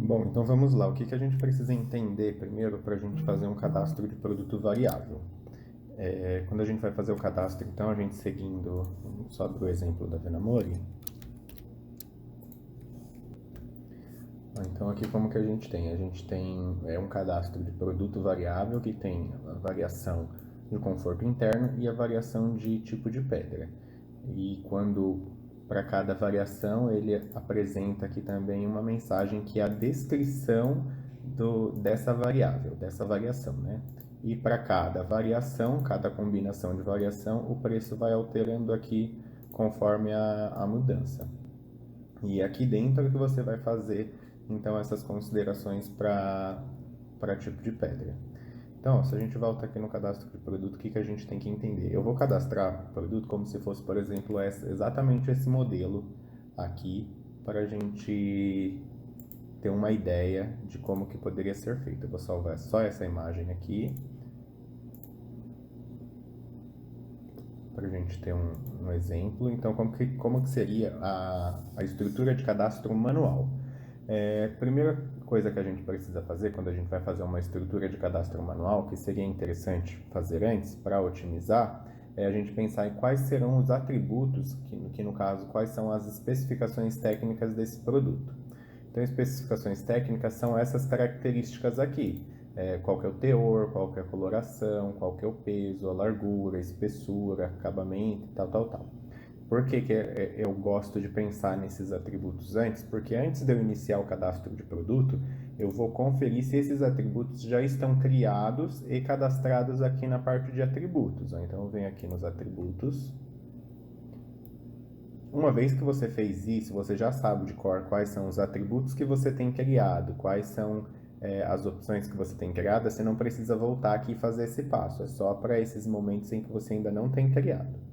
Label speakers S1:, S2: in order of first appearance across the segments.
S1: Bom, então vamos lá. O que a gente precisa entender primeiro para a gente fazer um cadastro de produto variável? Quando a gente vai fazer o cadastro, então, a gente seguindo só do exemplo da Venamori. Então, aqui como que a gente tem? A gente tem um cadastro de produto variável que tem a variação de conforto interno e a variação de tipo de pedra. E quando para cada variação ele apresenta aqui também uma mensagem que é a descrição dessa variável, dessa variação, né? E para cada variação, cada combinação de variação, o preço vai alterando aqui conforme a mudança. E aqui dentro é que você vai fazer então essas considerações para tipo de pedra. Então, se a gente volta aqui no cadastro de produto, o que a gente tem que entender? Eu vou cadastrar o produto como se fosse, por exemplo, exatamente esse modelo aqui, para a gente ter uma ideia de como que poderia ser feito. Eu vou salvar só essa imagem aqui, para a gente ter um exemplo. Então, como que seria a estrutura de cadastro manual? Primeira coisa que a gente precisa fazer quando a gente vai fazer uma estrutura de cadastro manual, que seria interessante fazer antes para otimizar, é a gente pensar em quais serão os atributos, que no caso, quais são as especificações técnicas desse produto. Então, especificações técnicas são essas características aqui. Qual que é o teor, qual que é a coloração, qual que é o peso, a largura, a espessura, acabamento, tal. Por que eu gosto de pensar nesses atributos antes? Porque antes de eu iniciar o cadastro de produto, eu vou conferir se esses atributos já estão criados e cadastrados aqui na parte de atributos. Então, eu venho aqui nos atributos. Uma vez que você fez isso, você já sabe de cor quais são os atributos que você tem criado, quais são as opções que você tem criado, você não precisa voltar aqui e fazer esse passo. É só para esses momentos em que você ainda não tem criado.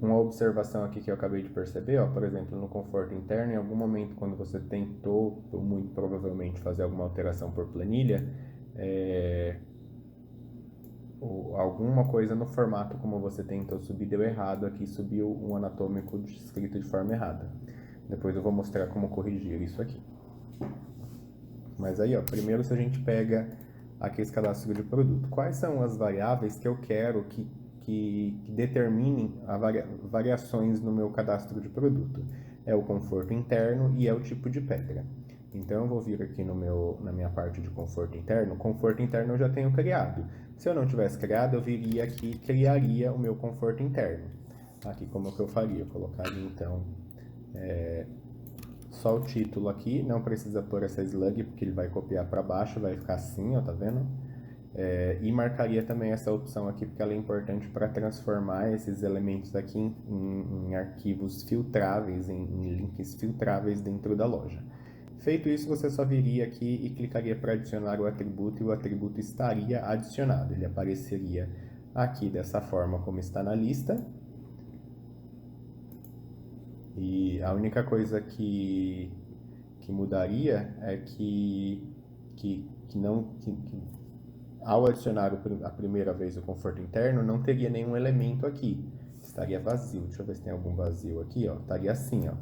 S1: Uma observação aqui que eu acabei de perceber, ó, por exemplo, no conforto interno, em algum momento quando você tentou, muito provavelmente, fazer alguma alteração por planilha, alguma coisa no formato como você tentou subir deu errado, aqui subiu um anatômico escrito de forma errada. Depois eu vou mostrar como corrigir isso aqui. Mas aí, ó, primeiro se a gente pega aqui esse cadastro de produto, quais são as variáveis que eu quero que determinem variações no meu cadastro de produto? É o conforto interno e é o tipo de pedra. Então eu vou vir aqui na minha parte de conforto interno. Conforto interno eu já tenho criado. Se eu não tivesse criado, eu viria aqui e criaria o meu conforto interno. Aqui como que eu faria? Eu colocaria então só o título aqui, não precisa pôr essa slug, porque ele vai copiar para baixo, vai ficar assim, ó, tá vendo? E marcaria também essa opção aqui, porque ela é importante para transformar esses elementos aqui em arquivos filtráveis, em links filtráveis dentro da loja. Feito isso, você só viria aqui e clicaria para adicionar o atributo, e o atributo estaria adicionado. Ele apareceria aqui dessa forma como está na lista. E a única coisa que mudaria é que ao adicionar a primeira vez o conforto interno, não teria nenhum elemento aqui. Estaria vazio. Deixa eu ver se tem algum vazio aqui, ó. Estaria assim, ó.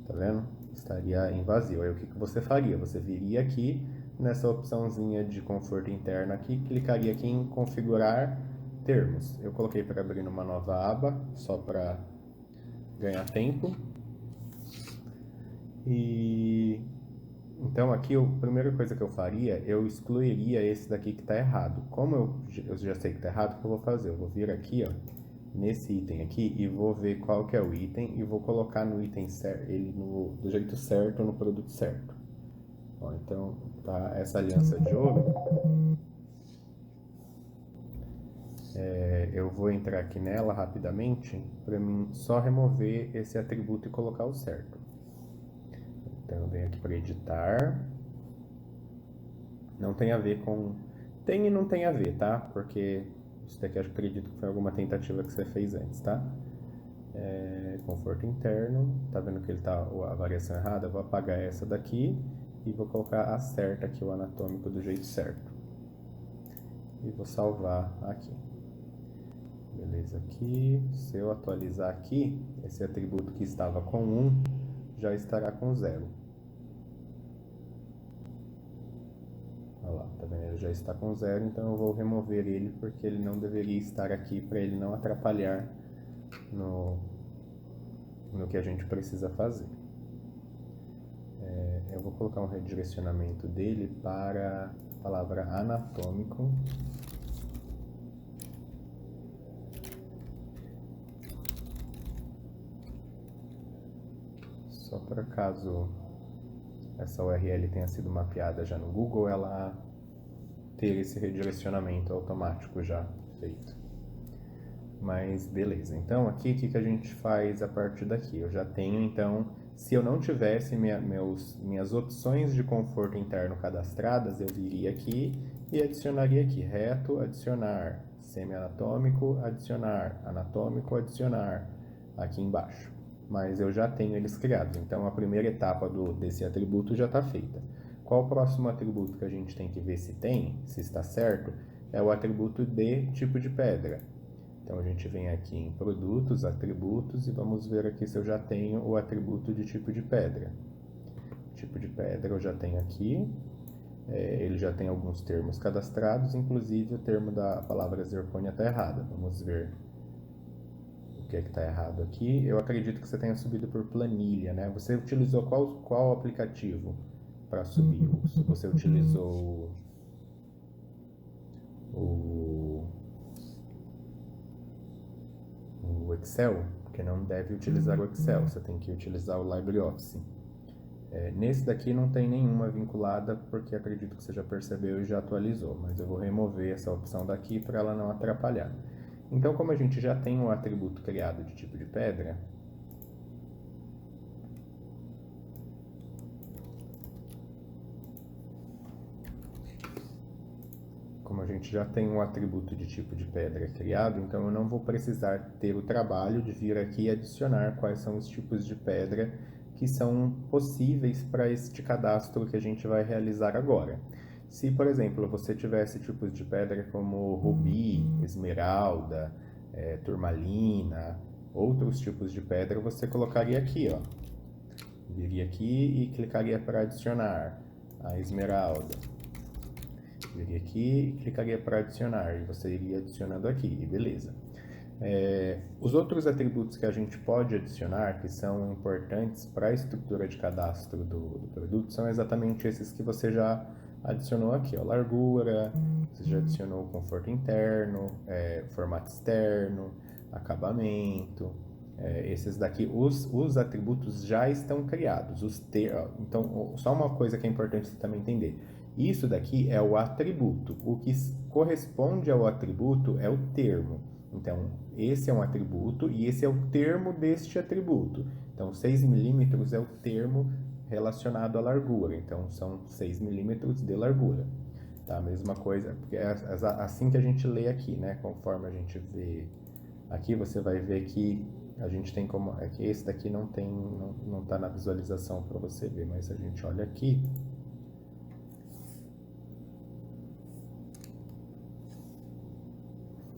S1: Tá vendo? Estaria em vazio. Aí o que você faria? Você viria aqui nessa opçãozinha de conforto interno aqui, clicaria aqui em configurar termos. Eu coloquei para abrir numa nova aba, só para ganhar tempo. E então aqui a primeira coisa que eu faria, eu excluiria esse daqui que está errado. Como eu já sei que está errado, o que eu vou fazer? Eu vou vir aqui, ó, nesse item aqui e vou ver qual que é o item e vou colocar no item certo, ele do jeito certo, no produto certo. Ó, então, tá essa aliança de ouro. Eu vou entrar aqui nela rapidamente para mim só remover esse atributo e colocar o certo. Então eu venho aqui para editar. Não tem a ver com... Tem e não tem a ver, tá? Porque isso daqui eu acredito que foi alguma tentativa que você fez antes, tá? Conforto interno. Tá vendo que ele tá a variação errada? Eu vou apagar essa daqui e vou colocar a certa aqui, o anatômico do jeito certo. E vou salvar aqui. Beleza aqui. Se eu atualizar aqui, esse atributo que estava com 1 já estará com 0. Olha lá, tá vendo? Ele já está com 0, então eu vou remover ele porque ele não deveria estar aqui para ele não atrapalhar no que a gente precisa fazer. Eu vou colocar um redirecionamento dele para a palavra anatômico. Só para caso essa URL tenha sido mapeada já no Google, ela ter esse redirecionamento automático já feito. Mas beleza, então aqui o que a gente faz a partir daqui? Eu já tenho então, se eu não tivesse minhas opções de conforto interno cadastradas, eu viria aqui e adicionaria aqui, reto, adicionar, semi-anatômico, adicionar, anatômico, adicionar, aqui embaixo. Mas eu já tenho eles criados, então a primeira etapa desse atributo já está feita. Qual o próximo atributo que a gente tem que ver se tem, se está certo? É o atributo de tipo de pedra. Então, a gente vem aqui em produtos, atributos, e vamos ver aqui se eu já tenho o atributo de tipo de pedra. Tipo de pedra eu já tenho aqui, ele já tem alguns termos cadastrados, inclusive o termo da palavra zircônia está errada. Vamos ver o que é que está errado aqui. Eu acredito que você tenha subido por planilha, né? Você utilizou qual aplicativo para subir? Você utilizou o Excel, porque não deve utilizar o Excel, você tem que utilizar o LibreOffice. Nesse daqui não tem nenhuma vinculada, porque acredito que você já percebeu e já atualizou, mas eu vou remover essa opção daqui para ela não atrapalhar. Então, como a gente já tem um atributo criado de tipo de pedra, criado, então eu não vou precisar ter o trabalho de vir aqui e adicionar quais são os tipos de pedra que são possíveis para este cadastro que a gente vai realizar agora. Se, por exemplo, você tivesse tipos de pedra como rubi, esmeralda, turmalina, outros tipos de pedra, você colocaria aqui, ó. Viria aqui e clicaria para adicionar a esmeralda. Viria aqui e clicaria para adicionar, e você iria adicionando aqui, e beleza. Os outros atributos que a gente pode adicionar, que são importantes para a estrutura de cadastro do produto, são exatamente esses que você já adicionou aqui, ó, largura, você já adicionou conforto interno, formato externo, acabamento, esses daqui, os atributos já estão criados. Então, só uma coisa que é importante você também entender. Isso daqui é o atributo. O que corresponde ao atributo é o termo. Então, esse é um atributo e esse é o termo deste atributo. Então, 6 milímetros é o termo relacionado à largura. Então, são 6 milímetros de largura. Tá? A mesma coisa, porque é assim que a gente lê aqui, né? Conforme a gente vê aqui, você vai ver que a gente tem como... É que esse daqui não está na visualização para você ver, mas a gente olha aqui...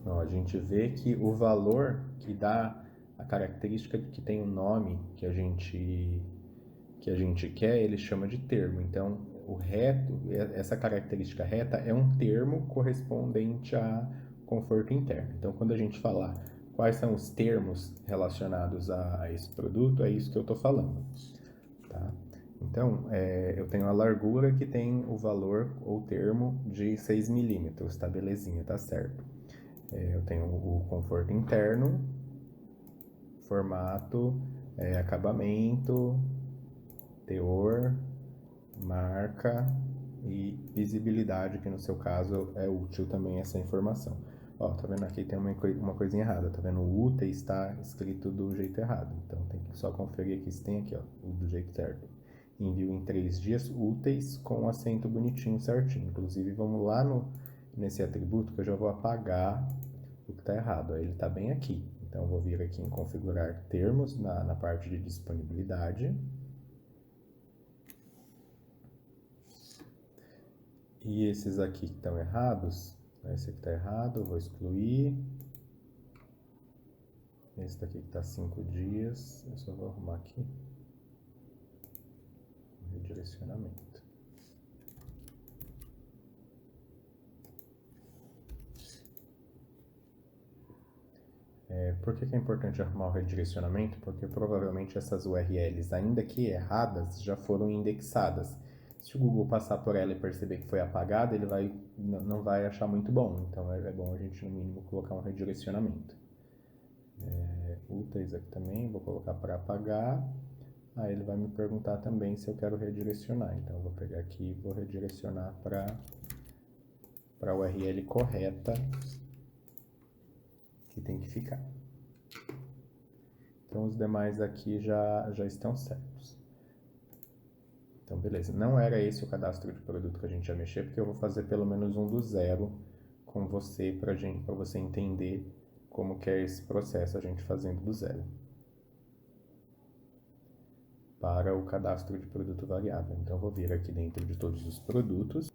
S1: Ó, a gente vê que o valor que dá a característica que tem um nome que a gente quer, ele chama de termo. Então, o reto, essa característica reta é um termo correspondente a conforto interno. Então, quando a gente falar quais são os termos relacionados a esse produto, é isso que eu estou falando. Tá? Então, eu tenho a largura que tem o valor ou termo de 6 milímetros, tá? Belezinha, tá certo. Eu tenho o conforto interno, formato, acabamento, teor, marca e visibilidade, que no seu caso é útil também essa informação. Ó, tá vendo aqui tem uma coisinha errada, tá vendo? O útil está escrito do jeito errado, então tem que só conferir aqui se tem aqui, ó, do jeito certo. Envio em 3 dias úteis com um acento bonitinho, certinho. Inclusive, vamos lá nesse atributo que eu já vou apagar o que está errado. Ó, ele está bem aqui. Então, eu vou vir aqui em configurar termos na parte de disponibilidade. E esses aqui que estão errados, esse aqui está errado, eu vou excluir. Esse daqui que está 5 dias, eu só vou arrumar aqui. Redirecionamento. Por que é importante arrumar o redirecionamento? Porque provavelmente essas URLs, ainda que erradas, já foram indexadas. Se o Google passar por ela e perceber que foi apagada, ele não vai achar muito bom. Então é bom a gente, no mínimo, colocar um redirecionamento. Úteis aqui também, vou colocar para apagar. Aí ele vai me perguntar também se eu quero redirecionar. Então eu vou pegar aqui e vou redirecionar para a URL correta que tem que ficar. Então os demais aqui já estão certos. Então beleza, não era esse o cadastro de produto que a gente ia mexer, porque eu vou fazer pelo menos um do zero com você, para você entender como que é esse processo, a gente fazendo do zero. Para o cadastro de produto variável. Então eu vou vir aqui dentro de todos os produtos,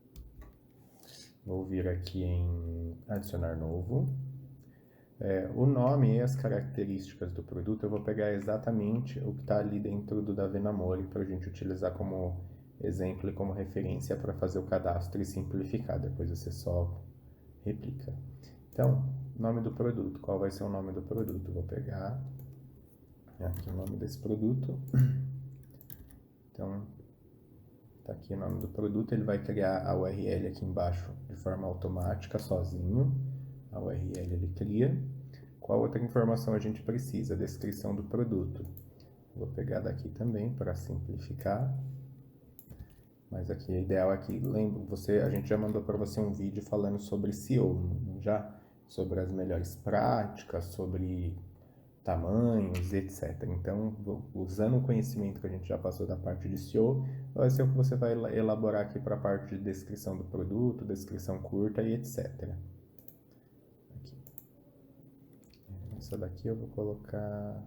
S1: vou vir aqui em adicionar novo. O nome e as características do produto eu vou pegar exatamente o que está ali dentro do Davi Namori para a gente utilizar como exemplo e como referência para fazer o cadastro e simplificar. Depois você só replica. Então, nome do produto. Qual vai ser o nome do produto? Vou pegar aqui o nome desse produto. Então, tá aqui o nome do produto. Ele vai criar a URL aqui embaixo de forma automática, sozinho. A URL ele cria. Qual outra informação a gente precisa? A descrição do produto. Vou pegar daqui também para simplificar. Mas aqui, o ideal aqui, lembra, a gente já mandou para você um vídeo falando sobre SEO, já? Sobre as melhores práticas, sobre tamanhos, etc. Então, usando o conhecimento que a gente já passou da parte de SEO, vai ser o que você vai elaborar aqui para a parte de descrição do produto, descrição curta e etc. Aqui. Essa daqui eu vou colocar...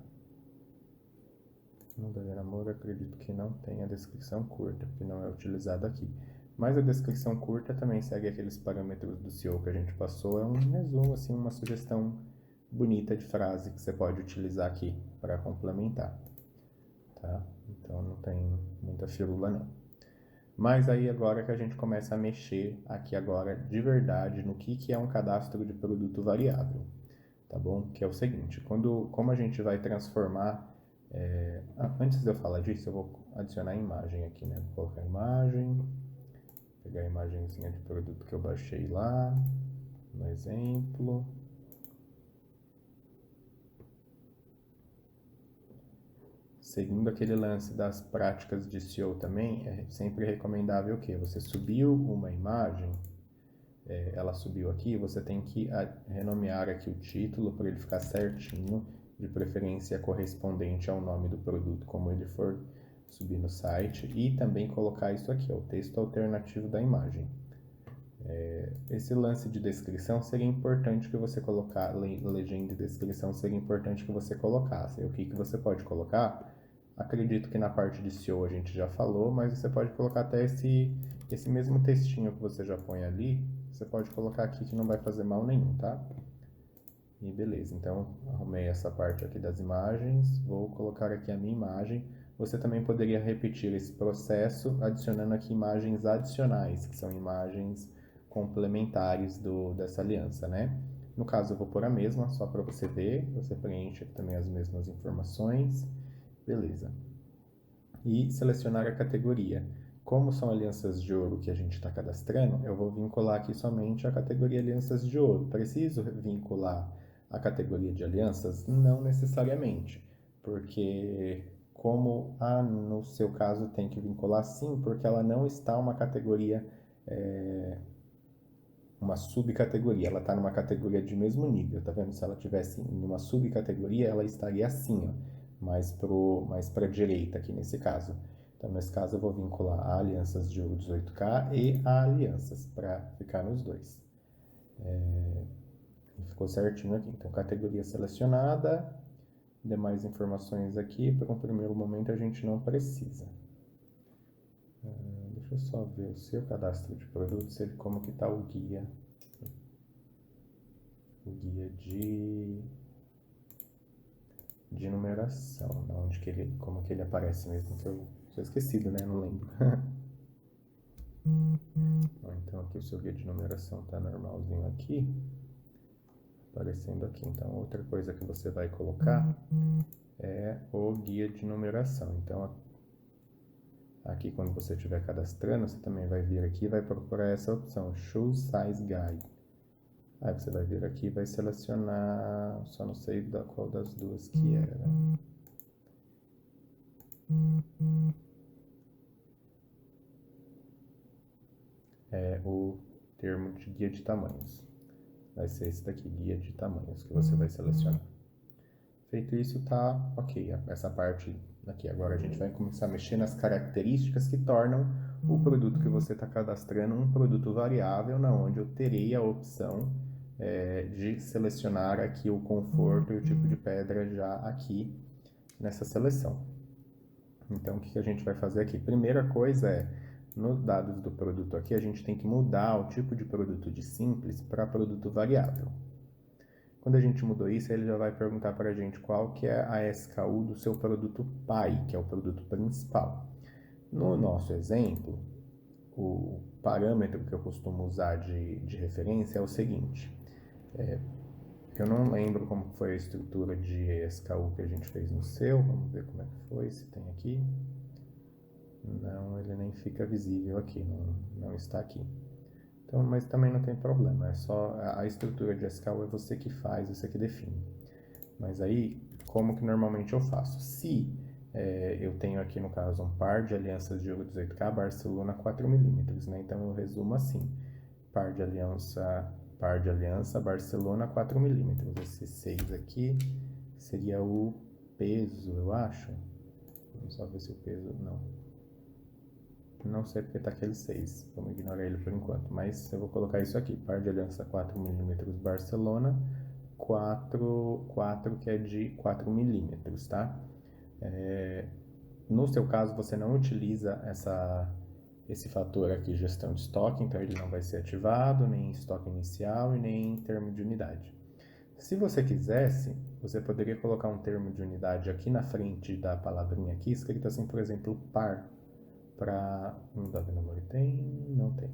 S1: No Davi Namori, acredito que não tem a descrição curta, porque não é utilizado aqui. Mas a descrição curta também segue aqueles parâmetros do SEO que a gente passou. É um resumo, assim, uma sugestão bonita de frase que você pode utilizar aqui para complementar, tá? Então não tem muita firula não. Mas aí agora que a gente começa a mexer aqui agora de verdade no que é um cadastro de produto variável, tá bom? Que é o seguinte, como a gente vai transformar... antes de eu falar disso, eu vou adicionar a imagem aqui, né? Vou colocar a imagem, pegar a imagenzinha de produto que eu baixei lá, no exemplo. Seguindo aquele lance das práticas de SEO também, é sempre recomendável que você subiu uma imagem, ela subiu aqui, você tem que renomear aqui o título para ele ficar certinho, de preferência correspondente ao nome do produto, como ele for subir no site, e também colocar isso aqui, o texto alternativo da imagem. Esse lance de descrição seria importante que você colocar, legenda e descrição seria importante que você colocasse. O que você pode colocar? Acredito que na parte de SEO a gente já falou, mas você pode colocar até esse mesmo textinho que você já põe ali, você pode colocar aqui que não vai fazer mal nenhum, tá? E beleza, então arrumei essa parte aqui das imagens, vou colocar aqui a minha imagem. Você também poderia repetir esse processo adicionando aqui imagens adicionais, que são imagens complementares dessa aliança, né? No caso eu vou pôr a mesma, só para você ver, você preenche aqui também as mesmas informações, beleza. E selecionar a categoria. Como são alianças de ouro que a gente está cadastrando, eu vou vincular aqui somente a categoria alianças de ouro. Preciso vincular a categoria de alianças? Não necessariamente, porque como no seu caso tem que vincular sim, porque ela não está uma categoria, uma subcategoria, ela está numa categoria de mesmo nível, tá vendo? Se ela tivesse em uma subcategoria, ela estaria assim, ó, mais para a direita aqui nesse caso. Então, nesse caso, eu vou vincular a alianças de ouro 18K e a alianças, para ficar nos dois. Ficou certinho aqui. Então, categoria selecionada, demais informações aqui, para um primeiro momento a gente não precisa. Deixa eu só ver o seu cadastro de produtos, como que está o guia. O guia de numeração, onde como que ele aparece mesmo, que eu sou esquecido, né? Não lembro. Então aqui o seu guia de numeração está normalzinho aqui. aparecendo aqui. Então, outra coisa que você vai colocar é o guia de numeração. Então, aqui quando você estiver cadastrando, você também vai vir aqui e vai procurar essa opção, Show Size Guide. Aí você vai vir aqui e vai selecionar, só não sei qual das duas que era. É o termo de guia de tamanhos. Vai ser esse daqui, guia de tamanhos, que você vai selecionar. Feito isso, tá ok. Essa parte aqui. Agora a gente vai começar a mexer nas características que tornam o produto que você está cadastrando um produto variável, na onde eu terei a opção de selecionar aqui o conforto e o tipo de pedra já aqui nessa seleção. Então, o que a gente vai fazer aqui? Primeira coisa é, nos dados do produto aqui, a gente tem que mudar o tipo de produto de simples para produto variável. Quando a gente mudou isso, ele já vai perguntar para a gente qual que é a SKU do seu produto pai, que é o produto principal. No nosso exemplo, o parâmetro que eu costumo usar de referência é o seguinte. Eu não lembro como foi a estrutura de SKU que a gente fez no seu. Vamos ver como é que foi, se tem aqui. Não, ele nem fica visível aqui, não está aqui. Então, mas também não tem problema, é só a estrutura de SKU é você que faz, você que define. Mas aí, como que normalmente eu faço? Se eu tenho aqui no caso um par de alianças de ouro 18K Barcelona 4mm, né? Então eu resumo assim: par de aliança Barcelona 4mm. Esse 6 aqui seria o peso, eu acho. Vamos só ver se o peso não sei porque tá aquele 6, vamos ignorar ele por enquanto, mas eu vou colocar isso aqui, par de aliança 4mm Barcelona, 4 que é de 4mm, tá? No seu caso, você não utiliza esse fator aqui, gestão de estoque, então ele não vai ser ativado, nem em estoque inicial e nem em termo de unidade. Se você quisesse, você poderia colocar um termo de unidade aqui na frente da palavrinha aqui, escrito assim, por exemplo, par, para um da Namor não tem,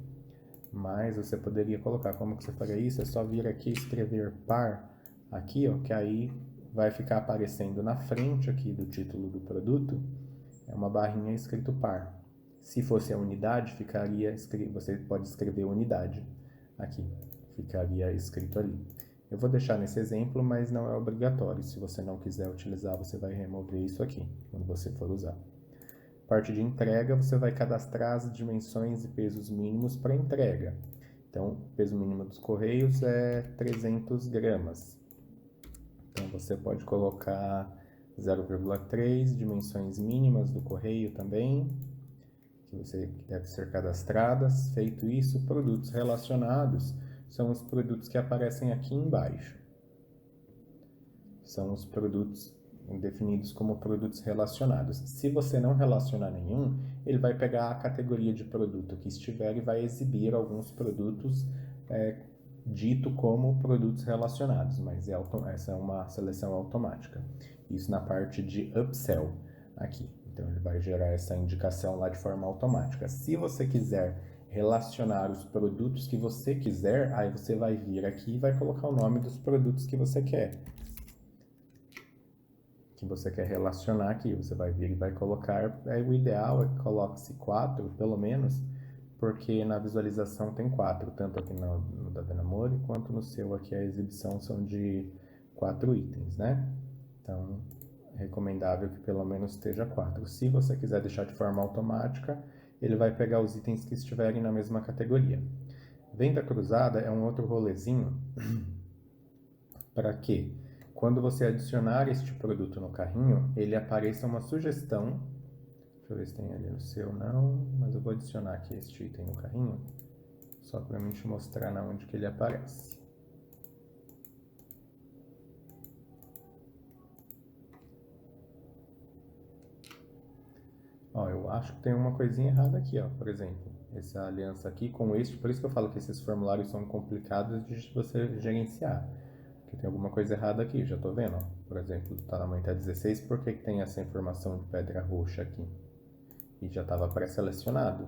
S1: mas você poderia colocar. Como que você faria isso? É só vir aqui e escrever par aqui, ó, que aí vai ficar aparecendo na frente aqui do título do produto, é uma barrinha escrito par. Se fosse a unidade, ficaria você pode escrever unidade aqui, ficaria escrito ali. Eu vou deixar nesse exemplo, mas não é obrigatório. Se você não quiser utilizar, você vai remover isso aqui quando você for usar. Parte de entrega, você vai cadastrar as dimensões e pesos mínimos para entrega. Então, o peso mínimo dos correios é 300 gramas. Então, você pode colocar 0,3, dimensões mínimas do correio também, que deve ser cadastradas. Feito isso, produtos relacionados são os produtos que aparecem aqui embaixo. São os produtos definidos como produtos relacionados. Se você não relacionar nenhum, ele vai pegar a categoria de produto que estiver e vai exibir alguns produtos dito como produtos relacionados, mas essa é uma seleção automática. Isso na parte de upsell aqui. Então ele vai gerar essa indicação lá de forma automática. Se você quiser relacionar os produtos que você quiser, aí você vai vir aqui e vai colocar o nome dos produtos que você quer relacionar aqui. Você vai vir e vai colocar, o ideal é que coloque-se 4, pelo menos, porque na visualização tem 4, tanto aqui no da Venamori, quanto no seu aqui a exibição são de 4 itens, né? Então, é recomendável que pelo menos esteja 4. Se você quiser deixar de forma automática, ele vai pegar os itens que estiverem na mesma categoria. Venda cruzada é um outro rolezinho para que, quando você adicionar este produto no carrinho, ele apareça uma sugestão. Deixa eu ver se tem ali no seu, não, mas eu vou adicionar aqui este item no carrinho, só para mim te mostrar na onde que ele aparece. Ó, eu acho que tem uma coisinha errada aqui, ó, por exemplo, essa aliança aqui com este, por isso que eu falo que esses formulários são complicados de você gerenciar. Porque tem alguma coisa errada aqui, já tô vendo, ó. Por exemplo, o tamanho tá 16, por que tem essa informação de pedra roxa aqui? E já estava pré-selecionado.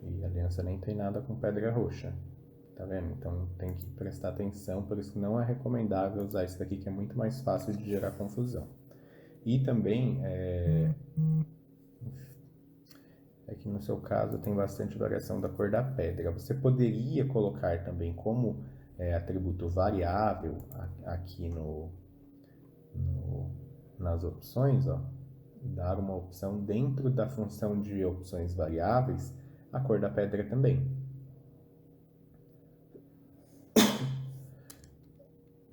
S1: E a aliança nem tem nada com pedra roxa. Tá vendo? Então tem que prestar atenção, por isso que não é recomendável usar isso daqui, que é muito mais fácil de gerar confusão. E também, que no seu caso tem bastante variação da cor da pedra. Você poderia colocar também como atributo variável aqui nas opções, ó, dar uma opção dentro da função de opções variáveis, a cor da pedra também.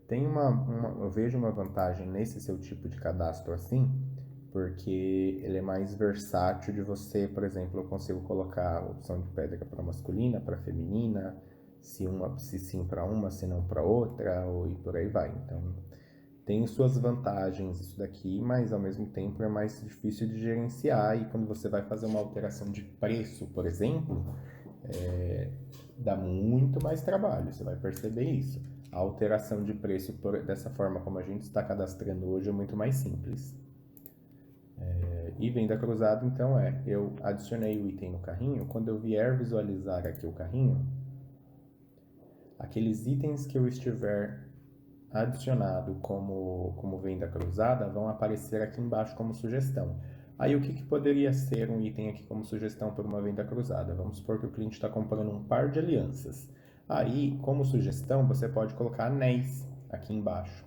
S1: Tem eu vejo uma vantagem nesse seu tipo de cadastro assim, porque ele é mais versátil de você, por exemplo, eu consigo colocar a opção de pedra para masculina, para feminina, se sim para uma, se não para outra, e por aí vai. Então, tem suas vantagens isso daqui, mas ao mesmo tempo é mais difícil de gerenciar, e quando você vai fazer uma alteração de preço, por exemplo, dá muito mais trabalho, você vai perceber isso. A alteração de preço dessa forma como a gente está cadastrando hoje é muito mais simples. E venda cruzada, então, eu adicionei o item no carrinho, quando eu vier visualizar aqui o carrinho, aqueles itens que eu estiver adicionado como venda cruzada vão aparecer aqui embaixo como sugestão. Aí o que poderia ser um item aqui como sugestão para uma venda cruzada? Vamos supor que o cliente está comprando um par de alianças. Aí, como sugestão, você pode colocar anéis aqui embaixo.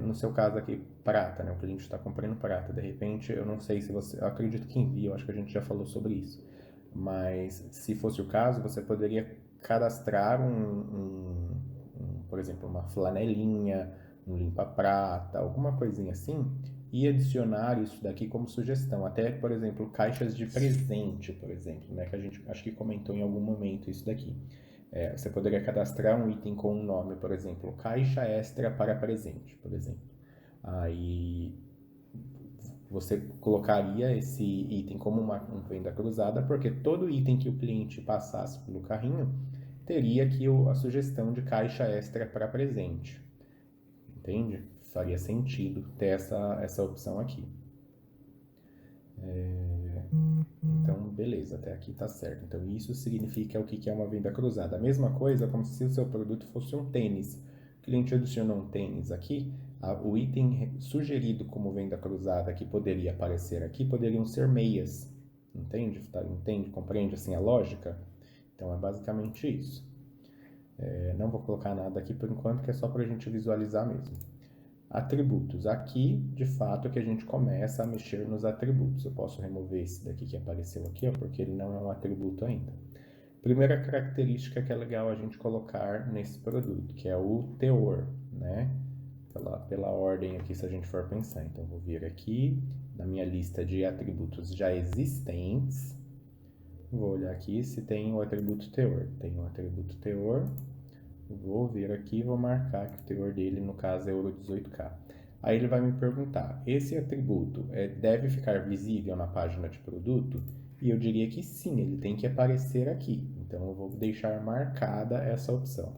S1: No seu caso aqui, prata, né? O cliente está comprando prata. De repente, eu não sei se você... Eu acredito que envia, eu acho que a gente já falou sobre isso. Mas, se fosse o caso, você poderia cadastrar por exemplo, uma flanelinha, um limpa-prata, alguma coisinha assim, e adicionar isso daqui como sugestão. Até, por exemplo, caixas de presente, por exemplo, né? Que a gente acho que comentou em algum momento isso daqui. Você poderia cadastrar um item com um nome, por exemplo, caixa extra para presente, por exemplo. Aí você colocaria esse item como uma venda cruzada, porque todo item que o cliente passasse pelo carrinho teria aqui a sugestão de caixa extra para presente. Entende? Faria sentido ter essa opção aqui. Então, beleza, até aqui tá certo. Então, isso significa o que é uma venda cruzada. A mesma coisa como se o seu produto fosse um tênis. O cliente adicionou um tênis aqui, o item sugerido como venda cruzada que poderia aparecer aqui poderiam ser meias. Entende? Entende? Compreende assim a lógica? Então, é basicamente isso. Não vou colocar nada aqui por enquanto, que é só para a gente visualizar mesmo. Atributos. Aqui, de fato, é que a gente começa a mexer nos atributos. Eu posso remover esse daqui que apareceu aqui, ó, porque ele não é um atributo ainda. Primeira característica que é legal a gente colocar nesse produto, que é o teor, né? Pela ordem aqui, se a gente for pensar. Então, vou vir aqui na minha lista de atributos já existentes. Vou olhar aqui se tem o atributo teor. Tem o atributo teor. Vou vir aqui e vou marcar que o teor dele, no caso, é Euro 18K. Aí ele vai me perguntar, esse atributo deve ficar visível na página de produto? E eu diria que sim, ele tem que aparecer aqui. Então, eu vou deixar marcada essa opção.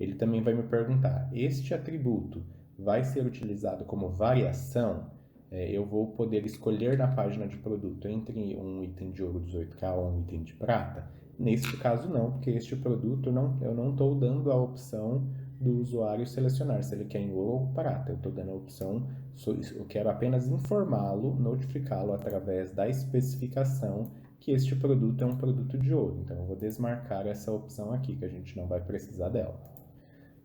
S1: Ele também vai me perguntar, este atributo vai ser utilizado como variação? Eu vou poder escolher na página de produto entre um item de ouro 18K ou um item de prata? Neste caso não, porque este produto eu não estou dando a opção do usuário selecionar se ele quer em ouro ou prata. Eu estou dando a opção, eu quero apenas informá-lo, notificá-lo através da especificação que este produto é um produto de ouro. Então eu vou desmarcar essa opção aqui, que a gente não vai precisar dela.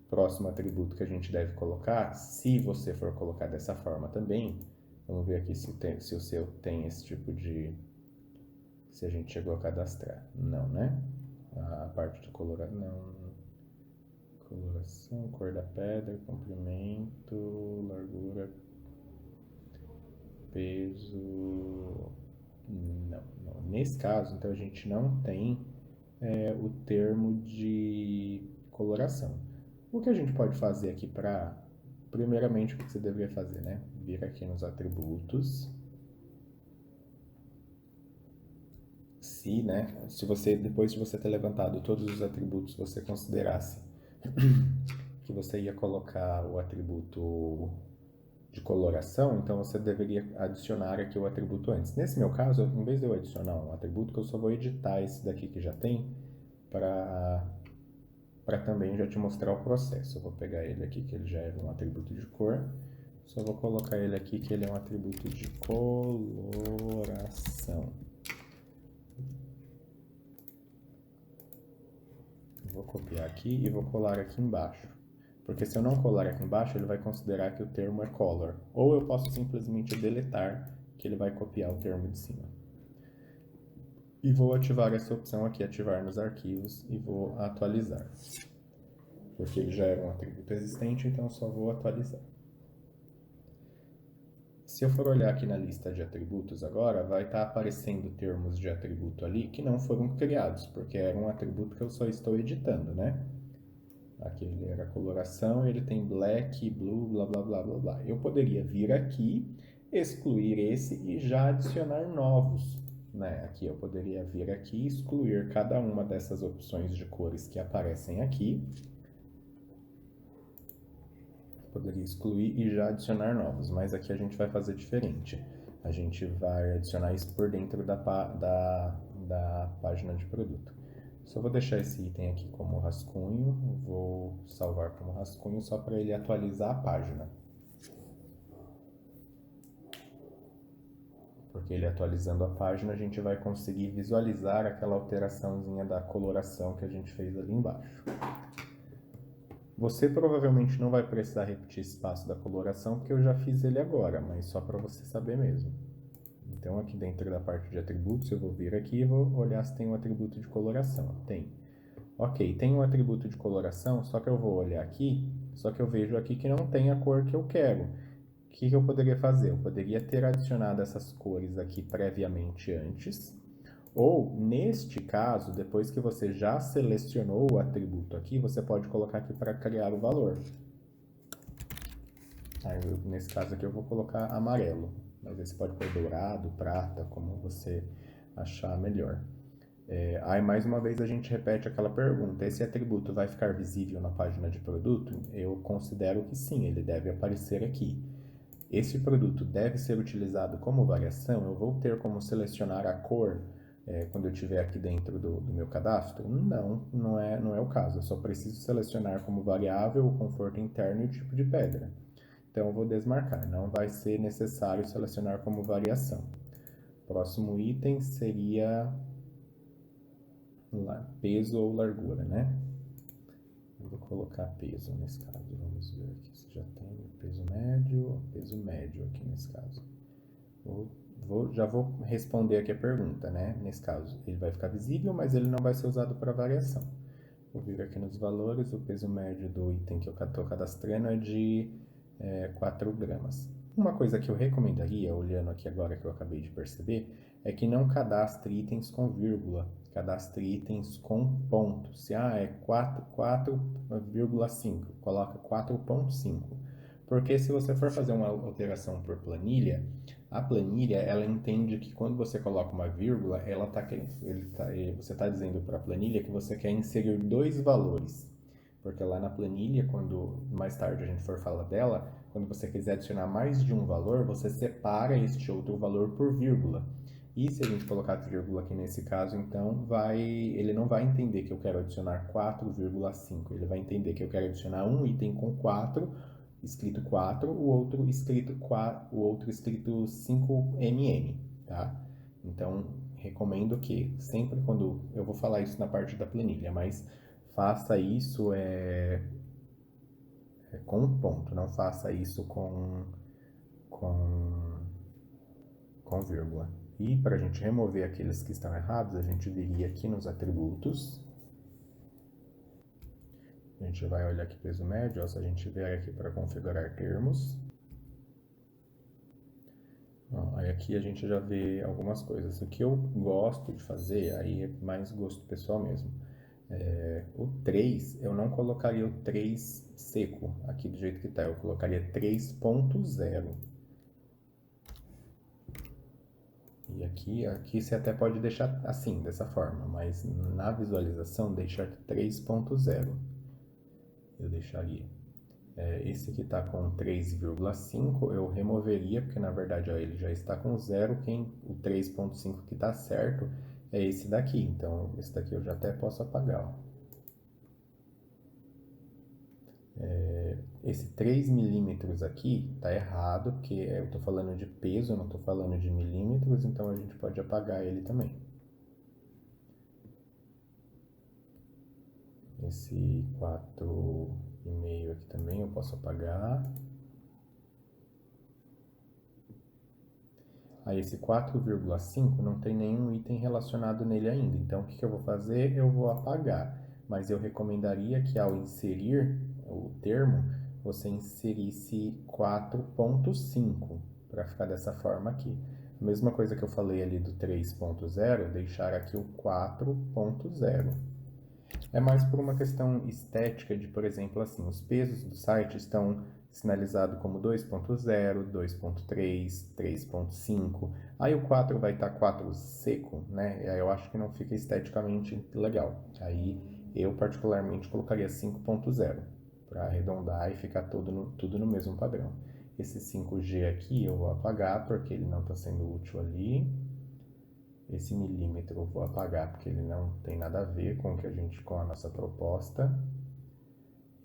S1: Próximo atributo que a gente deve colocar, se você for colocar dessa forma também, vamos ver aqui se o seu tem esse tipo de... Se a gente chegou a cadastrar. Não, né? A parte de coloração, não. Coloração, cor da pedra, comprimento, largura, peso... Não. Nesse caso, então, a gente não tem o termo de coloração. O que a gente pode fazer aqui para... Primeiramente, o que você deveria fazer, né? Vir aqui nos atributos. Se você, depois de você ter levantado todos os atributos, você considerasse que você ia colocar o atributo de coloração, então você deveria adicionar aqui o atributo antes. Nesse meu caso, em vez de eu adicionar um atributo, eu só vou editar esse daqui que já tem para para também já te mostrar o processo. Eu vou pegar ele aqui, que ele já é um atributo de cor. Só vou colocar ele aqui, que ele é um atributo de coloração. Vou copiar aqui e vou colar aqui embaixo. Porque se eu não colar aqui embaixo, ele vai considerar que o termo é color. Ou eu posso simplesmente deletar, que ele vai copiar o termo de cima. E vou ativar essa opção aqui, ativar nos arquivos, e vou atualizar. Porque ele já era um atributo existente, então eu só vou atualizar. Se eu for olhar aqui na lista de atributos agora, vai estar aparecendo termos de atributo ali que não foram criados, porque era um atributo que eu só estou editando, né? Aqui ele era coloração, ele tem black, blue, blá, blá, blá, blá, blá. Eu poderia vir aqui, excluir esse e já adicionar novos, né? Aqui eu poderia vir aqui e excluir cada uma dessas opções de cores que aparecem aqui. Poderia excluir e já adicionar novos, mas aqui a gente vai fazer diferente. A gente vai adicionar isso por dentro da página de produto. Só vou deixar esse item aqui como rascunho, vou salvar como rascunho só para ele atualizar a página. Porque ele atualizando a página, a gente vai conseguir visualizar aquela alteraçãozinha da coloração que a gente fez ali embaixo. Você provavelmente não vai precisar repetir esse passo da coloração, porque eu já fiz ele agora, mas só para você saber mesmo. Então, aqui dentro da parte de atributos, eu vou vir aqui e vou olhar se tem um atributo de coloração. Tem. Ok, tem um atributo de coloração, só que eu vou olhar aqui, só que eu vejo aqui que não tem a cor que eu quero. O que eu poderia fazer? Eu poderia ter adicionado essas cores aqui previamente antes. Ou, neste caso, depois que você já selecionou o atributo aqui, você pode colocar aqui para criar o valor. Aí, nesse caso aqui eu vou colocar amarelo, mas você pode pôr dourado, prata, como você achar melhor. Aí, mais uma vez, a gente repete aquela pergunta: esse atributo vai ficar visível na página de produto? Eu considero que sim, ele deve aparecer aqui. Esse produto deve ser utilizado como variação? Eu vou ter como selecionar a cor quando eu estiver aqui dentro do meu cadastro? Não é o caso. Eu só preciso selecionar como variável o conforto interno e o tipo de pedra. Então, eu vou desmarcar. Não vai ser necessário selecionar como variação. Próximo item seria peso ou largura, né? Eu vou colocar peso nesse caso. Vamos ver aqui se já tem peso médio aqui nesse caso. Já vou responder aqui a pergunta, né? Nesse caso, ele vai ficar visível, mas ele não vai ser usado para variação. Vou vir aqui nos valores, o peso médio do item que eu estou cadastrando é de 4 gramas. Uma coisa que eu recomendaria, olhando aqui agora que eu acabei de perceber, é que não cadastre itens com vírgula, cadastre itens com ponto. Se é 4,5, coloca 4,5. Porque se você for fazer uma alteração por planilha, a planilha ela entende que quando você coloca uma vírgula, você está dizendo para a planilha que você quer inserir dois valores. Porque lá na planilha, quando mais tarde a gente for falar dela, quando você quiser adicionar mais de um valor, você separa este outro valor por vírgula. E se a gente colocar vírgula aqui nesse caso, então ele não vai entender que eu quero adicionar 4,5. Ele vai entender que eu quero adicionar um item com 4, escrito 4, o outro escrito 5mm, tá? Então, recomendo que sempre quando... Eu vou falar isso na parte da planilha, mas faça isso com um ponto, não faça isso com vírgula. E para a gente remover aqueles que estão errados, a gente viria aqui nos atributos. A gente vai olhar aqui peso médio, ó, se a gente vier aqui para configurar termos. Ó, aí aqui a gente já vê algumas coisas. O que eu gosto de fazer, aí é mais gosto pessoal mesmo. O 3, eu não colocaria o 3 seco aqui do jeito que está, eu colocaria 3.0. E aqui você até pode deixar assim, dessa forma, mas na visualização deixar 3.0. Eu deixaria. Esse aqui está com 3,5, eu removeria, porque na verdade ó, ele já está com 0, o 3.5 que está certo é esse daqui, então esse daqui eu já até posso apagar. Ó. Esse 3 milímetros aqui está errado, porque eu estou falando de peso, eu não estou falando de milímetros, então a gente pode apagar ele também. Esse 4,5 aqui também eu posso apagar. Aí esse 4,5 não tem nenhum item relacionado nele ainda, então o que eu vou fazer? Eu vou apagar, mas eu recomendaria que ao inserir o termo, você inserisse 4,5 para ficar dessa forma aqui. A mesma coisa que eu falei ali do 3,0, deixar aqui o 4,0. É mais por uma questão estética de, por exemplo, assim, os pesos do site estão sinalizados como 2.0, 2.3, 3.5. Aí o 4 vai estar 4 seco, né? E aí eu acho que não fica esteticamente legal. Aí eu particularmente colocaria 5.0 para arredondar e ficar tudo no mesmo padrão. Esse 5G aqui eu vou apagar porque ele não está sendo útil ali. Esse milímetro eu vou apagar porque ele não tem nada a ver com a nossa proposta.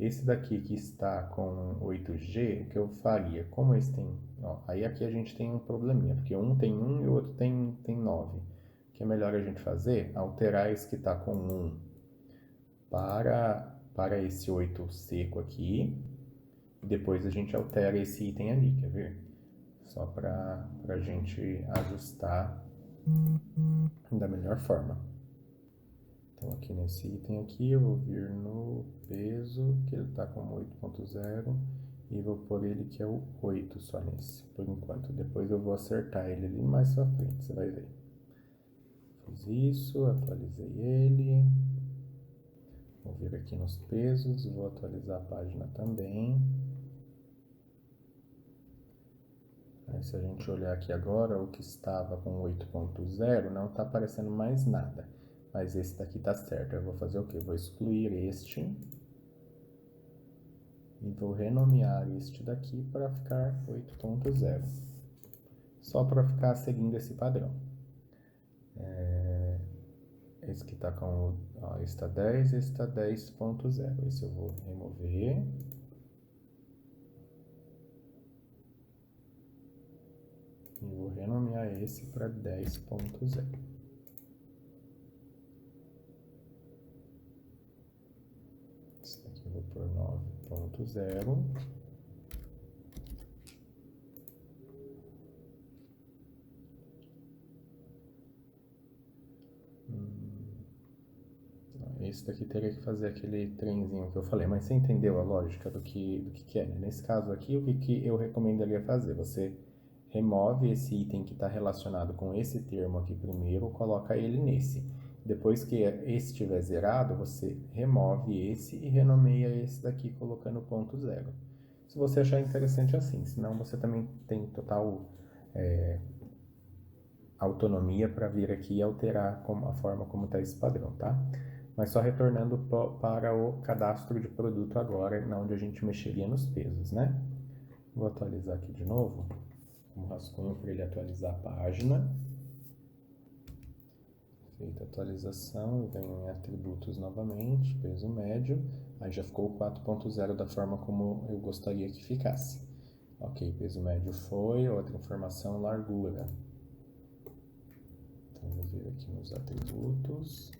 S1: Esse daqui que está com 8G, o que eu faria? Como esse tem... Ó, aí aqui a gente tem um probleminha, porque um tem 1 e o outro tem 9. O que é melhor a gente fazer? Alterar esse que está com 1 para esse 8 seco aqui. E depois a gente altera esse item ali, quer ver? Só para a gente ajustar da melhor forma. Então aqui nesse item aqui eu vou vir no peso, que ele está com 8.0, e vou pôr ele que é o 8 só nesse, por enquanto. Depois eu vou acertar ele ali mais pra frente, você vai ver. Fiz isso, atualizei ele. Vou vir aqui nos pesos, vou atualizar a página também. Aí se a gente olhar aqui agora, o que estava com 8.0 não está aparecendo mais nada. Mas esse daqui está certo. Eu vou fazer o quê? Vou excluir este. E vou renomear este daqui para ficar 8.0. Só para ficar seguindo esse padrão. Esse que está com... Ó, esse está 10, esse está 10.0. Esse eu vou remover. E vou renomear esse para 10.0. Esse daqui eu vou por 9.0. Esse daqui teria que fazer aquele trenzinho que eu falei, mas você entendeu a lógica do que é, né? Nesse caso aqui, o que eu recomendaria fazer? Você remove esse item que está relacionado com esse termo aqui primeiro, coloca ele nesse. Depois que esse estiver zerado, você remove esse e renomeia esse daqui colocando ponto zero. Se você achar interessante assim, senão você também tem total autonomia para vir aqui e alterar a forma como está esse padrão, tá? Mas só retornando para o cadastro de produto agora, onde a gente mexeria nos pesos, né? Vou atualizar aqui de novo, um rascunho para ele atualizar a página. Feita a atualização, eu venho em atributos novamente, peso médio, aí já ficou o 4.0 da forma como eu gostaria que ficasse. Ok, peso médio foi, outra informação, largura. Então, vou vir aqui nos atributos,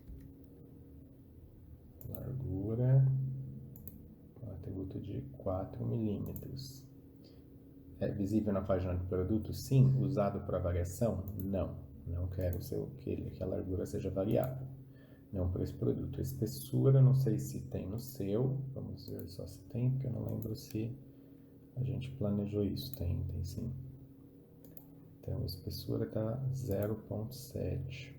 S1: largura, atributo de 4 milímetros. É visível na página do produto? Sim. Usado para variação? Não. Não quero que a largura seja variável. Não para esse produto. A espessura, não sei se tem no seu. Vamos ver só se tem, porque eu não lembro se a gente planejou isso. Tem sim. Então, a espessura está 0.7.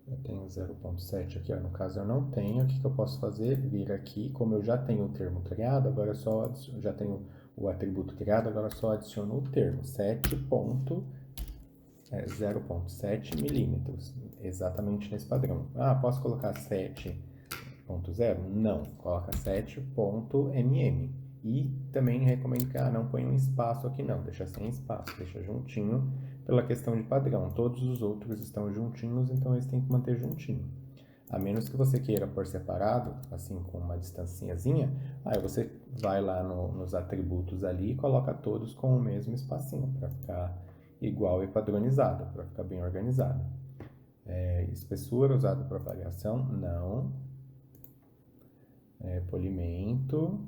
S1: Eu tenho 0.7 aqui, ó. No caso eu não tenho, o que eu posso fazer? Vir aqui, como eu já tenho o termo criado, agora já tenho o atributo criado, agora só adiciono o termo, 0.7 milímetros, exatamente nesse padrão. Ah, posso colocar 7.0? Não, coloca 7.mm. E também recomendo que não ponha um espaço aqui não, deixa sem espaço, deixa juntinho, pela questão de padrão. Todos os outros estão juntinhos, então eles têm que manter juntinho. A menos que você queira por separado, assim com uma distanciazinha, aí você vai lá nos atributos ali e coloca todos com o mesmo espacinho, para ficar igual e padronizado, para ficar bem organizado. Espessura usado para variação? Não. Polimento.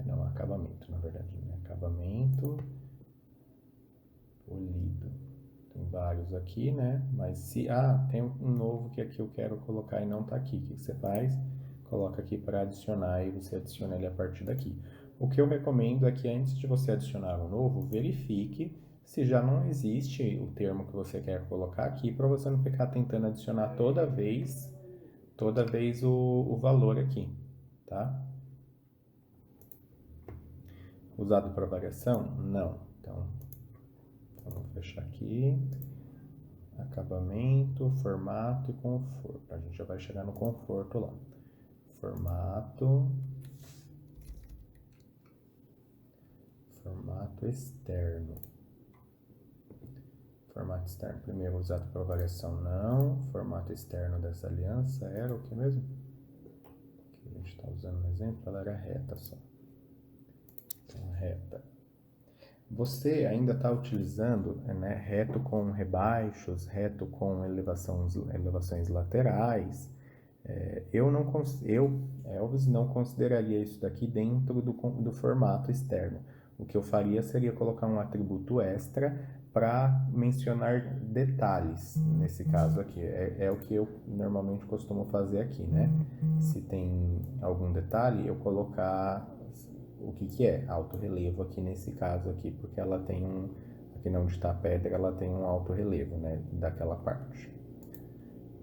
S1: Não, acabamento, na verdade, né? Acabamento. Polido. Tem vários aqui, né? Mas se... Ah, tem um novo que aqui eu quero colocar e não tá aqui. O que você faz? Coloca aqui para adicionar e você adiciona ele a partir daqui. O que eu recomendo é que antes de você adicionar um novo, verifique se já não existe o termo que você quer colocar aqui, para você não ficar tentando adicionar toda vez o valor aqui, tá? Usado para variação? Não. Então, vamos fechar aqui. Acabamento, formato e conforto. A gente já vai chegar no conforto lá. Formato externo. Formato externo, primeiro usado para variação, não. Formato externo dessa aliança era o que mesmo? Que a gente está usando no exemplo, ela era reta só. Então, reta. Você ainda está utilizando, né, reto com rebaixos, reto com elevações laterais. Elvis, não consideraria isso daqui dentro do formato externo. O que eu faria seria colocar um atributo extra para mencionar detalhes, nesse caso aqui. É o que eu normalmente costumo fazer aqui, né? Se tem algum detalhe, eu colocar o que é alto relevo aqui nesse caso aqui, porque ela tem aqui onde está a pedra, ela tem um alto relevo, né, daquela parte.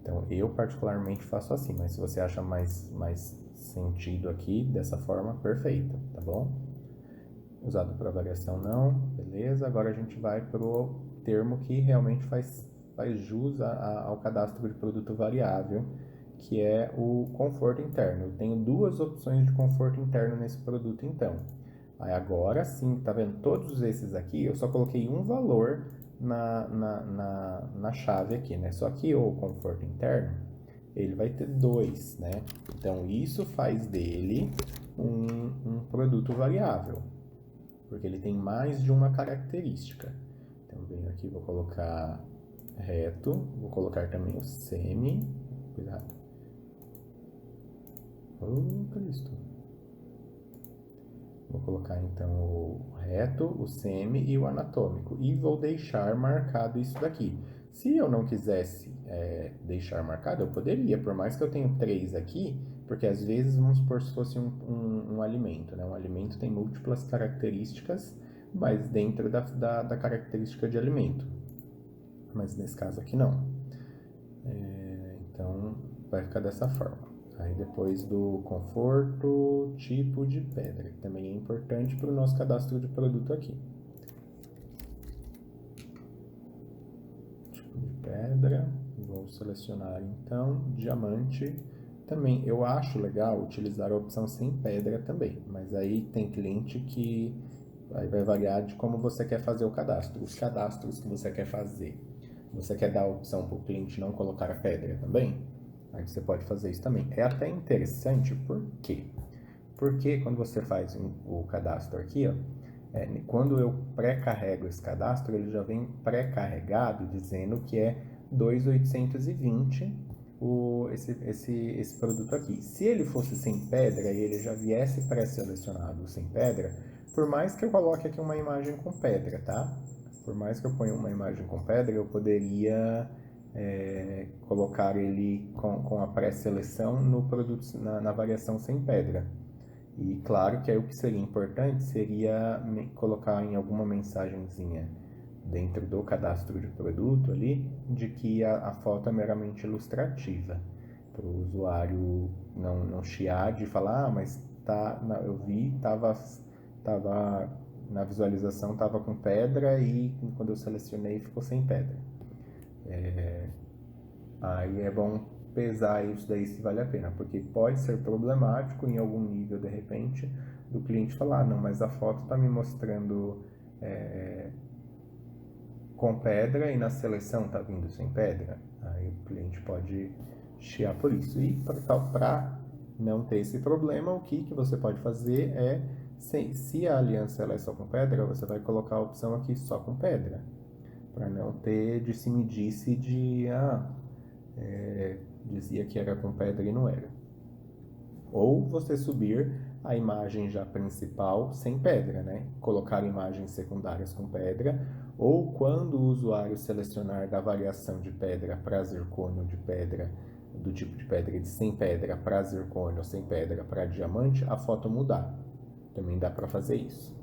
S1: Então, eu particularmente faço assim, mas se você acha mais sentido aqui, dessa forma, perfeito, tá bom? Usado para variação não, beleza. Agora a gente vai para o termo que realmente faz jus ao cadastro de produto variável, que é o conforto interno. Eu tenho duas opções de conforto interno nesse produto, então. Aí agora sim, tá vendo? Todos esses aqui, eu só coloquei um valor na chave aqui, né? Só que o conforto interno, ele vai ter dois, né? Então, isso faz dele um produto variável, porque ele tem mais de uma característica. Então, eu venho aqui, vou colocar reto, vou colocar também o semi, cuidado. Oh, Cristo. Vou colocar então o reto, o semi e o anatômico. E vou deixar marcado isso daqui. Se eu não quisesse deixar marcado, eu poderia, por mais que eu tenha 3 aqui, porque às vezes, vamos supor, se fosse um alimento, né? Um alimento tem múltiplas características, mas dentro da característica de alimento. Mas nesse caso aqui não. Então, vai ficar dessa forma. Aí depois do conforto, tipo de pedra, que também é importante para o nosso cadastro de produto aqui. Tipo de pedra, vou selecionar então diamante. Também eu acho legal utilizar a opção sem pedra também, mas aí tem cliente que aí vai variar de como você quer fazer o cadastro. Os cadastros que você quer fazer, você quer dar a opção para o cliente não colocar a pedra também? Aí você pode fazer isso também. É até interessante, por quê? Porque quando você faz o cadastro aqui, ó, quando eu pré-carrego esse cadastro, ele já vem pré-carregado dizendo que é 2.820 esse produto aqui. Se ele fosse sem pedra e ele já viesse pré-selecionado sem pedra, por mais que eu coloque aqui uma imagem com pedra, tá? Por mais que eu ponha uma imagem com pedra, eu poderia colocar ele com a pré-seleção no produto, na variação sem pedra. E claro que aí o que seria importante seria colocar em alguma mensagenzinha dentro do cadastro de produto ali, de que a foto é meramente ilustrativa, para o usuário não chiar de falar, mas eu vi, tava na visualização estava com pedra e quando eu selecionei ficou sem pedra. Aí é bom pesar isso daí se vale a pena, porque pode ser problemático em algum nível de repente do cliente falar, não, mas a foto está me mostrando com pedra e na seleção está vindo sem pedra, aí o cliente pode chiar por isso. E para não ter esse problema, o que você pode fazer é, se a aliança ela é só com pedra, você vai colocar a opção aqui só com pedra, para não ter disse-me-disse de, dizia que era com pedra e não era. Ou você subir a imagem já principal sem pedra, né? Colocar imagens secundárias com pedra, ou quando o usuário selecionar da variação de pedra para zircônio de pedra, do tipo de pedra de sem pedra para zircônio, sem pedra para diamante, a foto mudar. Também dá para fazer isso.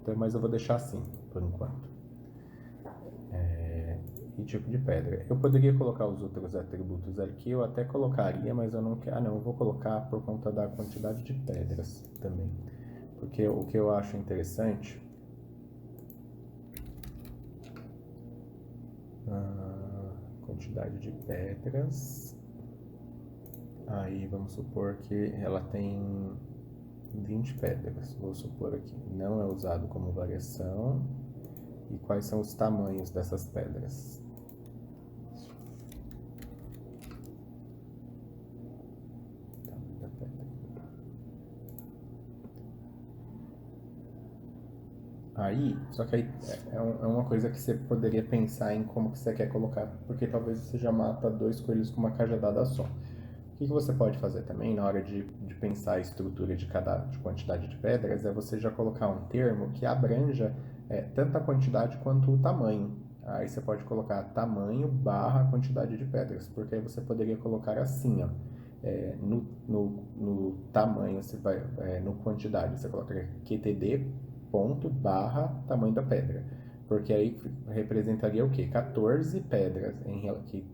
S1: Então, mas eu vou deixar assim, por enquanto. E tipo de pedra. Eu poderia colocar os outros atributos aqui, eu até colocaria, mas eu não quero. Ah, não, eu vou colocar por conta da quantidade de pedras também. Porque o que eu acho interessante. Quantidade de pedras. Aí vamos supor que ela tem 20 pedras. Vou supor aqui. Não é usado como variação. E quais são os tamanhos dessas pedras? Aí, só que aí é uma coisa que você poderia pensar em como que você quer colocar, porque talvez você já mata dois coelhos com uma cajadada só. O que você pode fazer também na hora de pensar a estrutura de quantidade de pedras é você já colocar um termo que abranja tanto a quantidade quanto o tamanho. Aí você pode colocar tamanho barra quantidade de pedras, porque aí você poderia colocar assim, ó, no tamanho, você vai, no quantidade, você coloca QTD ponto barra tamanho da pedra, porque aí representaria o que? 14 pedras que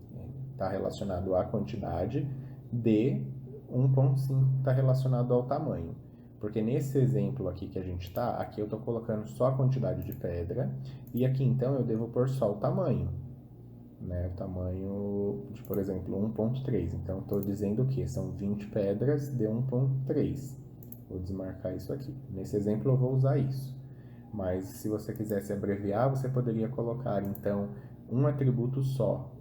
S1: está relacionado à quantidade de 1.5 está relacionado ao tamanho. Porque nesse exemplo aqui que a gente está, aqui eu estou colocando só a quantidade de pedra, e aqui então eu devo pôr só o tamanho. Né? O tamanho de, por exemplo, 1.3. Então estou dizendo o que? São 20 pedras de 1.3. Vou desmarcar isso aqui. Nesse exemplo eu vou usar isso. Mas se você quisesse abreviar, você poderia colocar então um atributo só,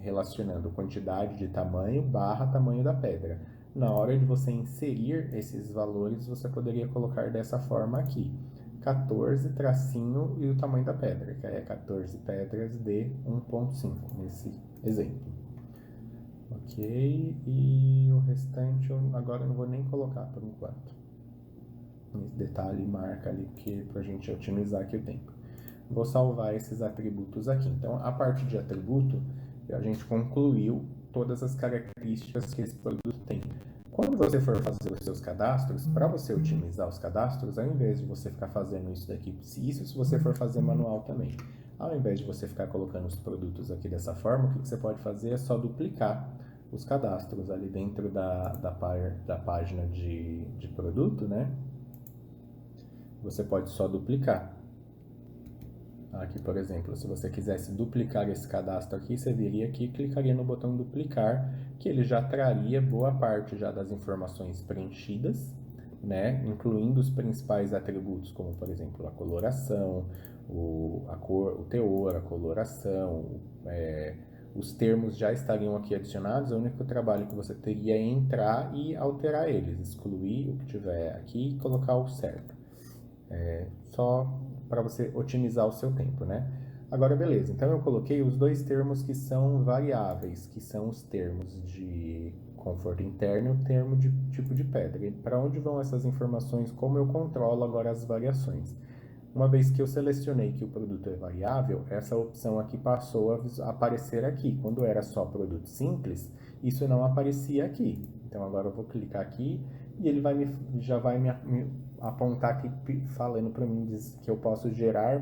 S1: relacionando quantidade de tamanho barra tamanho da pedra. Na hora de você inserir esses valores, você poderia colocar dessa forma aqui. 14 tracinho e o tamanho da pedra, que é 14 pedras de 1.5, nesse exemplo. Ok, e o restante eu agora não vou nem colocar por enquanto. Esse detalhe marca ali para a gente otimizar aqui o tempo. Vou salvar esses atributos aqui. Então, a parte de atributo, a gente concluiu todas as características que esse produto tem. Quando você for fazer os seus cadastros, para você otimizar os cadastros, ao invés de você ficar fazendo isso daqui, se você for fazer manual também, ao invés de você ficar colocando os produtos aqui dessa forma, o que você pode fazer é só duplicar os cadastros ali dentro da página de produto, né? Você pode só duplicar. Aqui, por exemplo, se você quisesse duplicar esse cadastro aqui, você viria aqui e clicaria no botão duplicar, que ele já traria boa parte já das informações preenchidas, né? Incluindo os principais atributos, como por exemplo a coloração, a cor, o teor, a coloração, os termos já estariam aqui adicionados. O único trabalho que você teria é entrar e alterar eles, excluir o que tiver aqui e colocar o certo. Só para você otimizar o seu tempo, né? Agora, beleza. Então, eu coloquei os dois termos que são variáveis, que são os termos de conforto interno e o termo de tipo de pedra. E para onde vão essas informações? Como eu controlo agora as variações? Uma vez que eu selecionei que o produto é variável, essa opção aqui passou a aparecer aqui. Quando era só produto simples, isso não aparecia aqui. Então, agora eu vou clicar aqui e ele já vai me apontar aqui falando para mim que eu posso gerar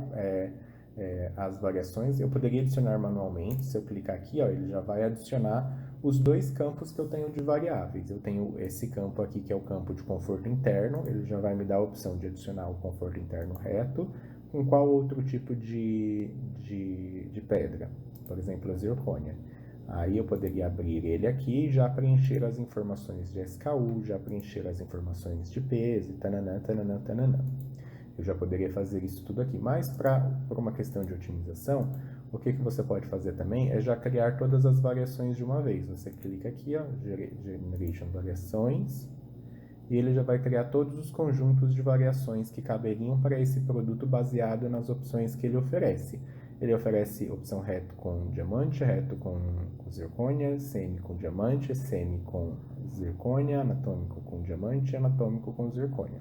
S1: as variações. Eu poderia adicionar manualmente. Se eu clicar aqui, ó, ele já vai adicionar os dois campos que eu tenho de variáveis. Eu tenho esse campo aqui que é o campo de conforto interno, ele já vai me dar a opção de adicionar o conforto interno reto com qual outro tipo de pedra, por exemplo a zircônia. Aí eu poderia abrir ele aqui e já preencher as informações de SKU, já preencher as informações de peso, tananã, tananã, tananã. Eu já poderia fazer isso tudo aqui, mas por uma questão de otimização, o que você pode fazer também é já criar todas as variações de uma vez. Você clica aqui, ó, Generation Variações, e ele já vai criar todos os conjuntos de variações que caberiam para esse produto baseado nas opções que ele oferece. Ele oferece opção reto com diamante, reto com zircônia, semi com diamante, semi com zircônia, anatômico com diamante, anatômico com zircônia.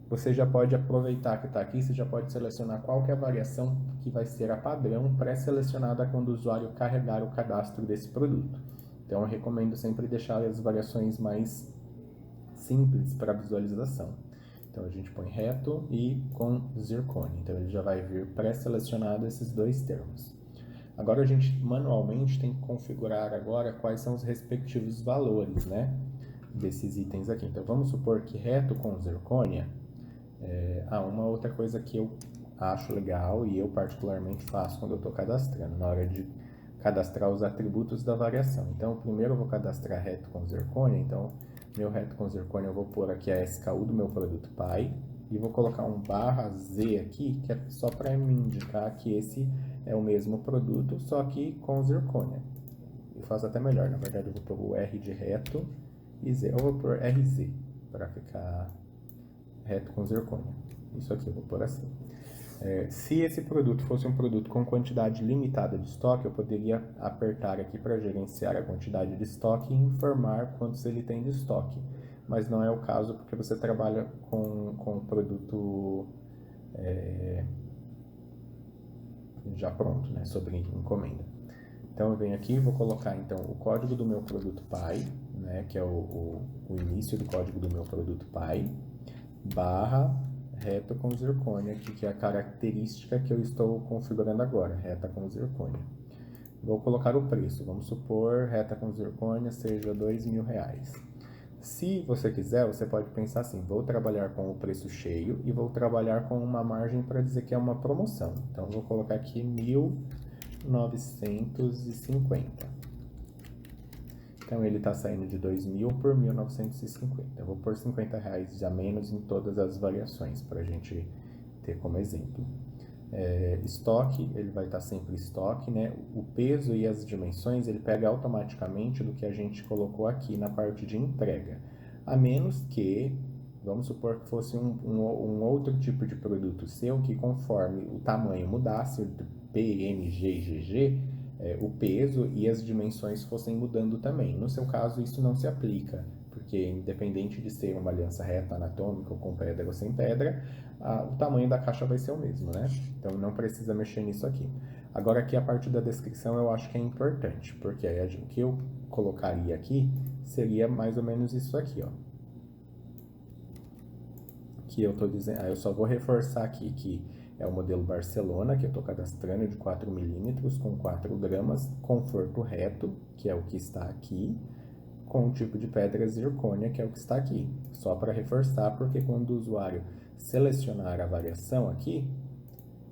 S1: Você já pode aproveitar que está aqui, você já pode selecionar qual que é a variação que vai ser a padrão pré-selecionada quando o usuário carregar o cadastro desse produto. Então eu recomendo sempre deixar as variações mais simples para visualização. Então a gente põe reto e com zircônia. Então ele já vai vir pré-selecionado esses dois termos. Agora a gente manualmente tem que configurar agora quais são os respectivos valores, né, desses itens aqui. Então vamos supor que reto com zircônia, uma outra coisa que eu acho legal e eu particularmente faço quando eu estou cadastrando, na hora de cadastrar os atributos da variação. Então primeiro eu vou cadastrar reto com zircônia, então meu reto com zircônia eu vou pôr aqui a SKU do meu produto pai e vou colocar um /Z aqui, que é só para me indicar que esse é o mesmo produto, só que com zircônia. Eu faço até melhor, na verdade eu vou pôr o R de reto e Z. Eu vou pôr RZ para ficar reto com zircônia. Isso aqui eu vou pôr assim. Se esse produto fosse um produto com quantidade limitada de estoque, eu poderia apertar aqui para gerenciar a quantidade de estoque e informar quantos ele tem de estoque. Mas não é o caso porque você trabalha com produto já pronto, né, sobre encomenda. Então eu venho aqui e vou colocar então o código do meu produto pai, né, que é o início do código do meu produto pai, barra reto com zircônia, que é a característica que eu estou configurando agora, reta com zircônia. Vou colocar o preço, vamos supor reta com zircônia seja R$2.000. Se você quiser, você pode pensar assim, vou trabalhar com o preço cheio e vou trabalhar com uma margem para dizer que é uma promoção. Então vou colocar aqui 1.950. Então ele está saindo de 2.000 por 1.950. Eu vou pôr R$50 a menos em todas as variações para a gente ter como exemplo. Estoque, ele vai estar sempre estoque, né? O peso e as dimensões ele pega automaticamente do que a gente colocou aqui na parte de entrega. A menos que, vamos supor que fosse um outro tipo de produto seu que conforme o tamanho mudasse, P, M, G, GG, o peso e as dimensões fossem mudando também. No seu caso, isso não se aplica, porque independente de ser uma aliança reta, anatômica, ou com pedra ou sem pedra, o tamanho da caixa vai ser o mesmo, né? Então não precisa mexer nisso aqui. Agora aqui a parte da descrição eu acho que é importante, porque aí o que eu colocaria aqui seria mais ou menos isso aqui, ó. Que eu tô dizendo, eu só vou reforçar aqui que é o modelo Barcelona, que eu estou cadastrando de 4 milímetros com 4 gramas, conforto reto, que é o que está aqui, com o tipo de pedra zircônia, que é o que está aqui. Só para reforçar, porque quando o usuário selecionar a variação aqui,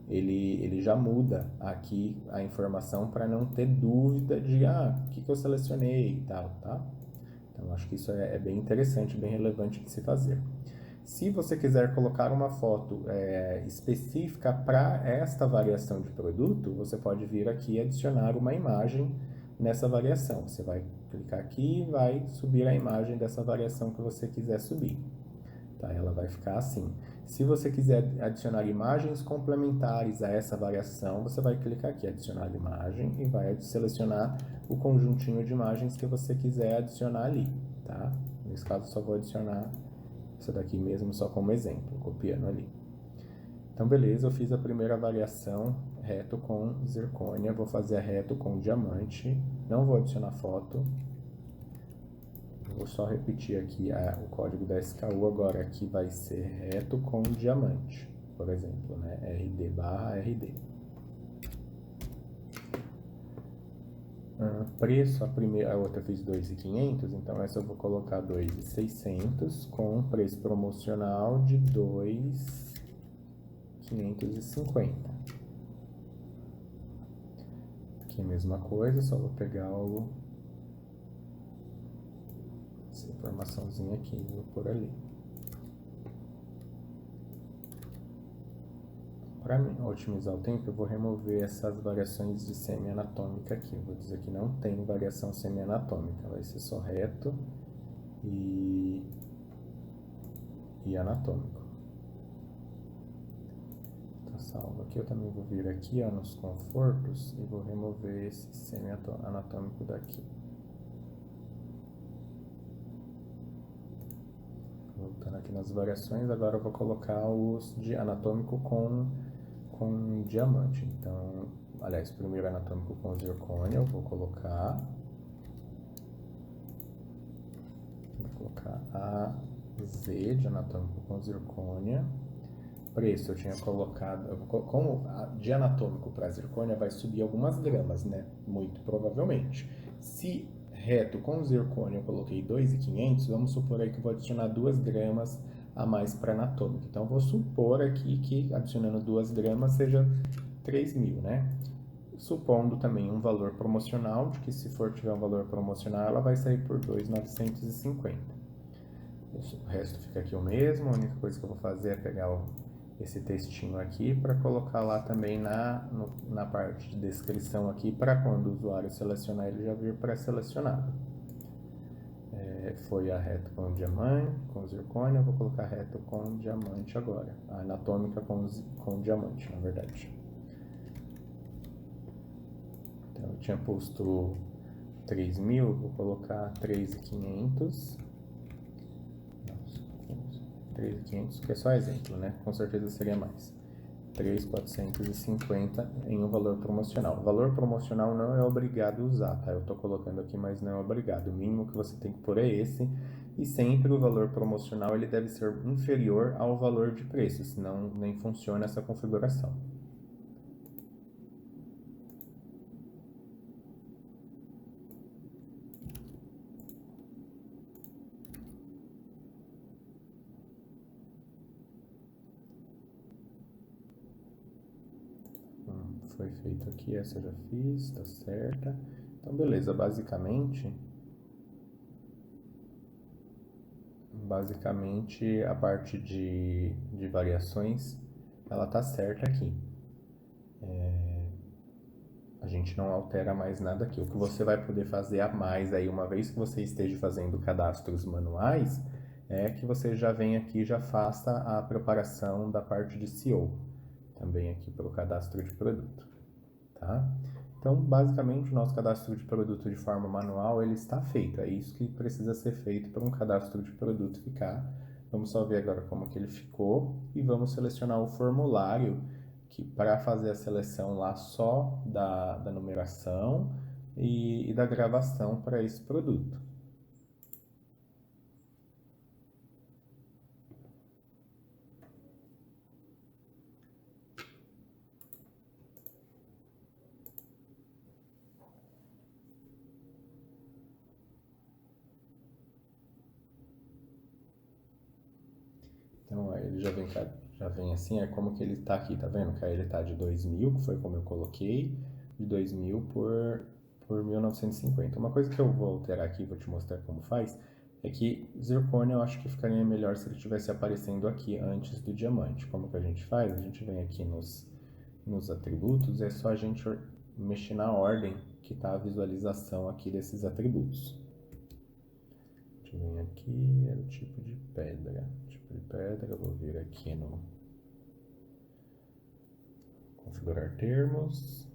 S1: ele já muda aqui a informação para não ter dúvida de, o que eu selecionei e tal, tá? Então, acho que isso é bem interessante, bem relevante de se fazer. Se você quiser colocar uma foto específica para esta variação de produto, você pode vir aqui e adicionar uma imagem nessa variação. Você vai clicar aqui e vai subir a imagem dessa variação que você quiser subir. Tá? Ela vai ficar assim. Se você quiser adicionar imagens complementares a essa variação, você vai clicar aqui, adicionar imagem, e vai selecionar o conjuntinho de imagens que você quiser adicionar ali. Tá? Nesse caso, só vou adicionar essa daqui mesmo só como exemplo, copiando ali. Então, beleza, eu fiz a primeira variação, reto com zircônia, vou fazer a reto com diamante, não vou adicionar foto. Vou só repetir aqui o código da SKU, agora aqui vai ser reto com diamante, por exemplo, né? RD/RD. Preço, a outra eu fiz 2.500, então essa eu vou colocar 2.600 com preço promocional de 2.550. Aqui a mesma coisa, só vou pegar essa informaçãozinha aqui e vou por ali. para otimizar o tempo, eu vou remover essas variações de semi-anatômica aqui. Eu vou dizer que não tem variação semi-anatômica, vai ser só reto e anatômico. Tá salvo aqui. Eu também vou vir aqui, ó, nos confortos e vou remover esse semi-anatômico daqui. Voltando aqui nas variações, agora eu vou colocar os de anatômico com diamante. Então, aliás, primeiro anatômico com zircônia, eu vou colocar a Z de anatômico com zircônia. Preço eu tinha colocado, como de anatômico para zircônia vai subir algumas gramas, né? Muito provavelmente. Se reto com zircônia eu coloquei 2.500, vamos supor aí que eu vou adicionar 2 gramas a mais para anatômico. Então, vou supor aqui que adicionando 2 gramas seja 3.000, né? Supondo também um valor promocional, de que se for tiver um valor promocional, ela vai sair por 2.950. O resto fica aqui o mesmo, a única coisa que eu vou fazer é pegar esse textinho aqui para colocar lá também na parte de descrição aqui, para quando o usuário selecionar ele já vir pré-selecionado. Foi a reto com diamante, com zircônia, eu vou colocar reto com diamante agora, a anatômica com diamante, na verdade. Então, eu tinha posto 3.000, vou colocar 3.500. 3.500, que é só exemplo, né? Com certeza seria mais. 3.450 em um valor promocional. O valor promocional não é obrigado a usar, tá? Eu tô colocando aqui, mas não é obrigado. O mínimo que você tem que pôr é esse. E sempre o valor promocional ele deve ser inferior ao valor de preço, senão nem funciona essa configuração. Foi feito aqui, essa eu já fiz, tá certa. Então, beleza, basicamente a parte de variações, ela tá certa aqui. A gente não altera mais nada aqui. O que você vai poder fazer a mais aí, uma vez que você esteja fazendo cadastros manuais, é que você já vem aqui e já faça a preparação da parte de SEO, também aqui para o cadastro de produto, tá? Então, basicamente, o nosso cadastro de produto de forma manual, ele está feito. É isso que precisa ser feito para um cadastro de produto ficar. Vamos só ver agora como que ele ficou e vamos selecionar o formulário que para fazer a seleção lá só da numeração e da gravação para esse produto. Então, aí ele já vem assim, é como que ele está aqui, tá vendo? Que aí ele está de 2.000, que foi como eu coloquei, de 2.000 por 1.950. Uma coisa que eu vou alterar aqui, vou te mostrar como faz, é que zircônia eu acho que ficaria melhor se ele estivesse aparecendo aqui antes do diamante. Como que a gente faz? A gente vem aqui nos atributos, é só a gente mexer na ordem que está a visualização aqui desses atributos. A gente vem aqui, é o tipo de pedra. Tipo de pedra, eu vou vir aqui no configurar termos.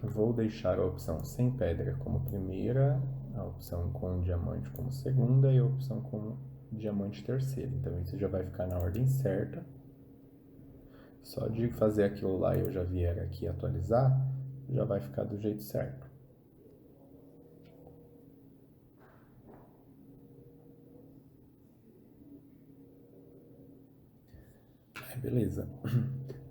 S1: Vou deixar a opção sem pedra como primeira, a opção com diamante como segunda e a opção com diamante terceira. Então isso já vai ficar na ordem certa. Só de fazer aquilo lá e eu já vier aqui atualizar, já vai ficar do jeito certo. Beleza.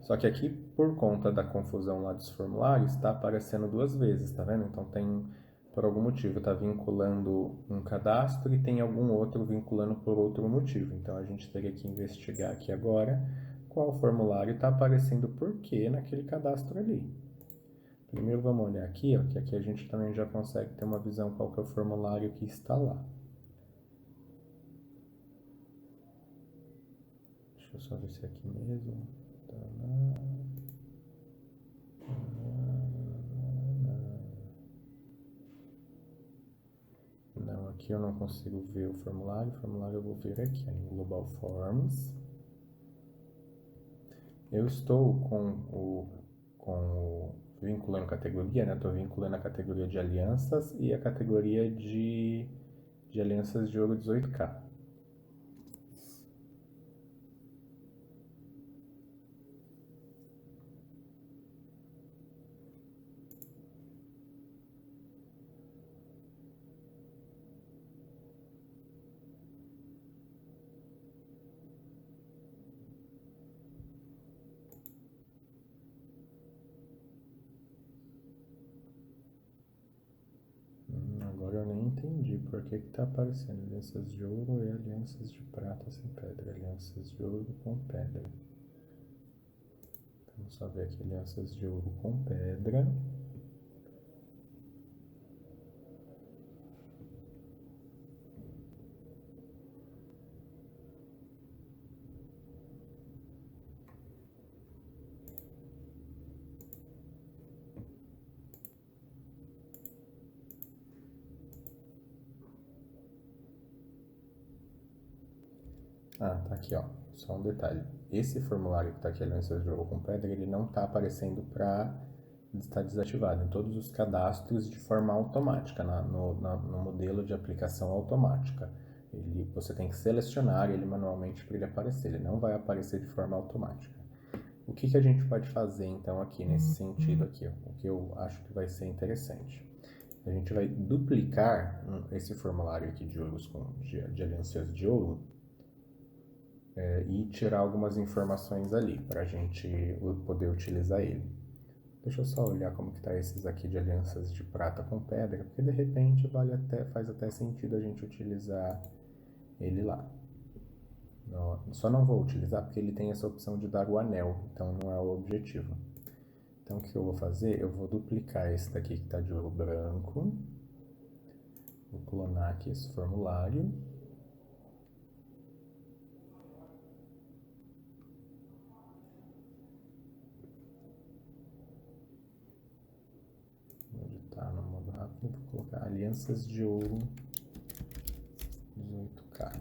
S1: Só que aqui, por conta da confusão lá dos formulários, está aparecendo 2 vezes, tá vendo? Então tem, por algum motivo, está vinculando um cadastro e tem algum outro vinculando por outro motivo. Então a gente teria que investigar aqui agora qual formulário está aparecendo por quê naquele cadastro ali. Primeiro vamos olhar aqui, ó, que aqui a gente também já consegue ter uma visão qual que é o formulário que está lá. Deixa eu só ver se é aqui mesmo. Não, aqui eu não consigo ver o formulário eu vou ver aqui, em Global Forms. Eu estou vinculando categoria, né? Estou vinculando a categoria de alianças e a categoria de alianças de ouro 18K. Agora eu nem entendi por que está aparecendo alianças de ouro e alianças de prata sem pedra. Alianças de ouro com pedra. Vamos só ver aqui alianças de ouro com pedra. Ah, tá aqui, ó. Só um detalhe. Esse formulário que está aqui, alianças de ouro com pedra, ele não está aparecendo para estar desativado em todos os cadastros de forma automática, no modelo de aplicação automática. Você tem que selecionar ele manualmente para ele aparecer, ele não vai aparecer de forma automática. O que a gente pode fazer então aqui nesse sentido aqui, ó, o que eu acho que vai ser interessante. A gente vai duplicar esse formulário aqui de ouros de alianças de ouro e tirar algumas informações ali para a gente poder utilizar ele. Deixa eu só olhar como que tá esses aqui de alianças de prata com pedra, porque de repente faz até sentido a gente utilizar ele lá. Só não vou utilizar porque ele tem essa opção de dar o anel, então não é o objetivo. Então o que eu vou fazer? Eu vou duplicar esse daqui que está de ouro branco. Vou clonar aqui esse formulário. Vou editar no modo rápido, vou colocar alianças de ouro 18K.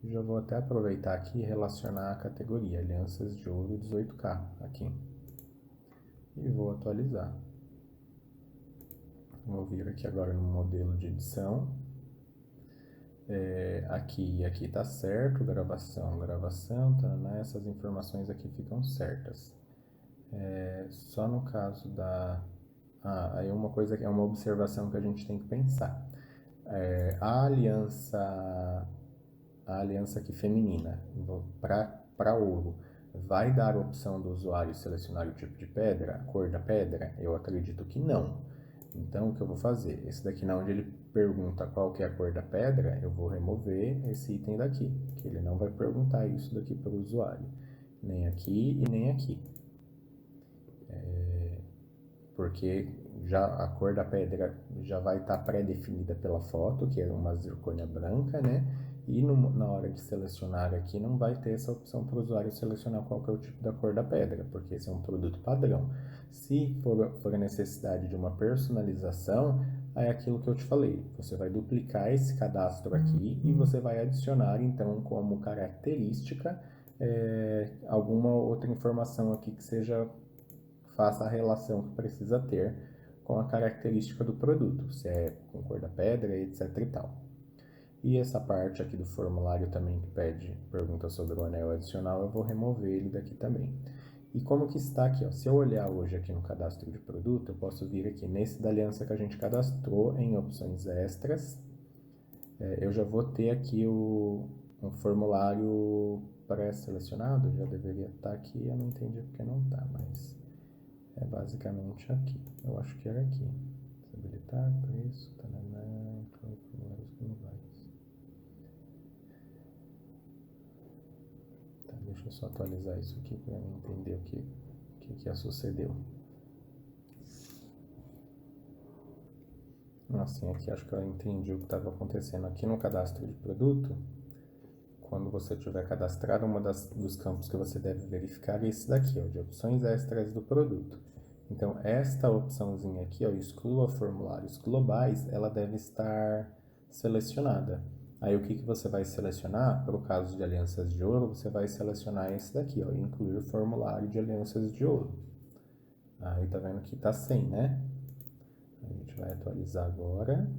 S1: Já vou até aproveitar aqui e relacionar a categoria alianças de ouro 18K aqui. E vou atualizar. Vou vir aqui agora no modelo de edição. Aqui e aqui está certo, gravação, tá, né? Essas informações aqui ficam certas. Só no caso da... aí uma coisa que é uma observação que a gente tem que pensar. A aliança aqui feminina para ouro vai dar a opção do usuário selecionar o tipo de pedra, a cor da pedra? Eu acredito que não. Então, o que eu vou fazer? Esse daqui, na onde ele pergunta qual que é a cor da pedra, eu vou remover esse item daqui, que ele não vai perguntar isso daqui para o usuário. Nem aqui e nem aqui. Porque já a cor da pedra já vai estar pré-definida pela foto, que é uma zircônia branca, né? E na hora de selecionar aqui não vai ter essa opção para o usuário selecionar qual que é o tipo da cor da pedra, porque esse é um produto padrão. Se for a necessidade de uma personalização, é aquilo que eu te falei. Você vai duplicar esse cadastro aqui e você vai adicionar então como característica alguma outra informação aqui que faça a relação que precisa ter com a característica do produto, se é com cor da pedra, etc e tal. E essa parte aqui do formulário também que pergunta sobre o anel adicional, eu vou remover ele daqui também. E como que está aqui, ó, se eu olhar hoje aqui no cadastro de produto, eu posso vir aqui nesse da aliança que a gente cadastrou em opções extras. Eu já vou ter aqui um formulário pré-selecionado, já deveria estar aqui, eu não entendi porque não está, mas é basicamente aqui. Eu acho que era aqui. Habilitar, preço, tananá, formulários globais. Tá, deixa eu só atualizar isso aqui para eu entender o que sucedeu. Assim, aqui acho que eu entendi o que estava acontecendo. Aqui no cadastro de produto, quando você tiver cadastrado, dos campos que você deve verificar é esse daqui, ó, de opções extras do produto. Então, esta opçãozinha aqui, ó, exclua formulários globais, ela deve estar selecionada. Aí, o que você vai selecionar? Para o caso de alianças de ouro, você vai selecionar esse daqui, ó, incluir formulário de alianças de ouro. Aí, tá vendo que tá sem, né? A gente vai atualizar agora.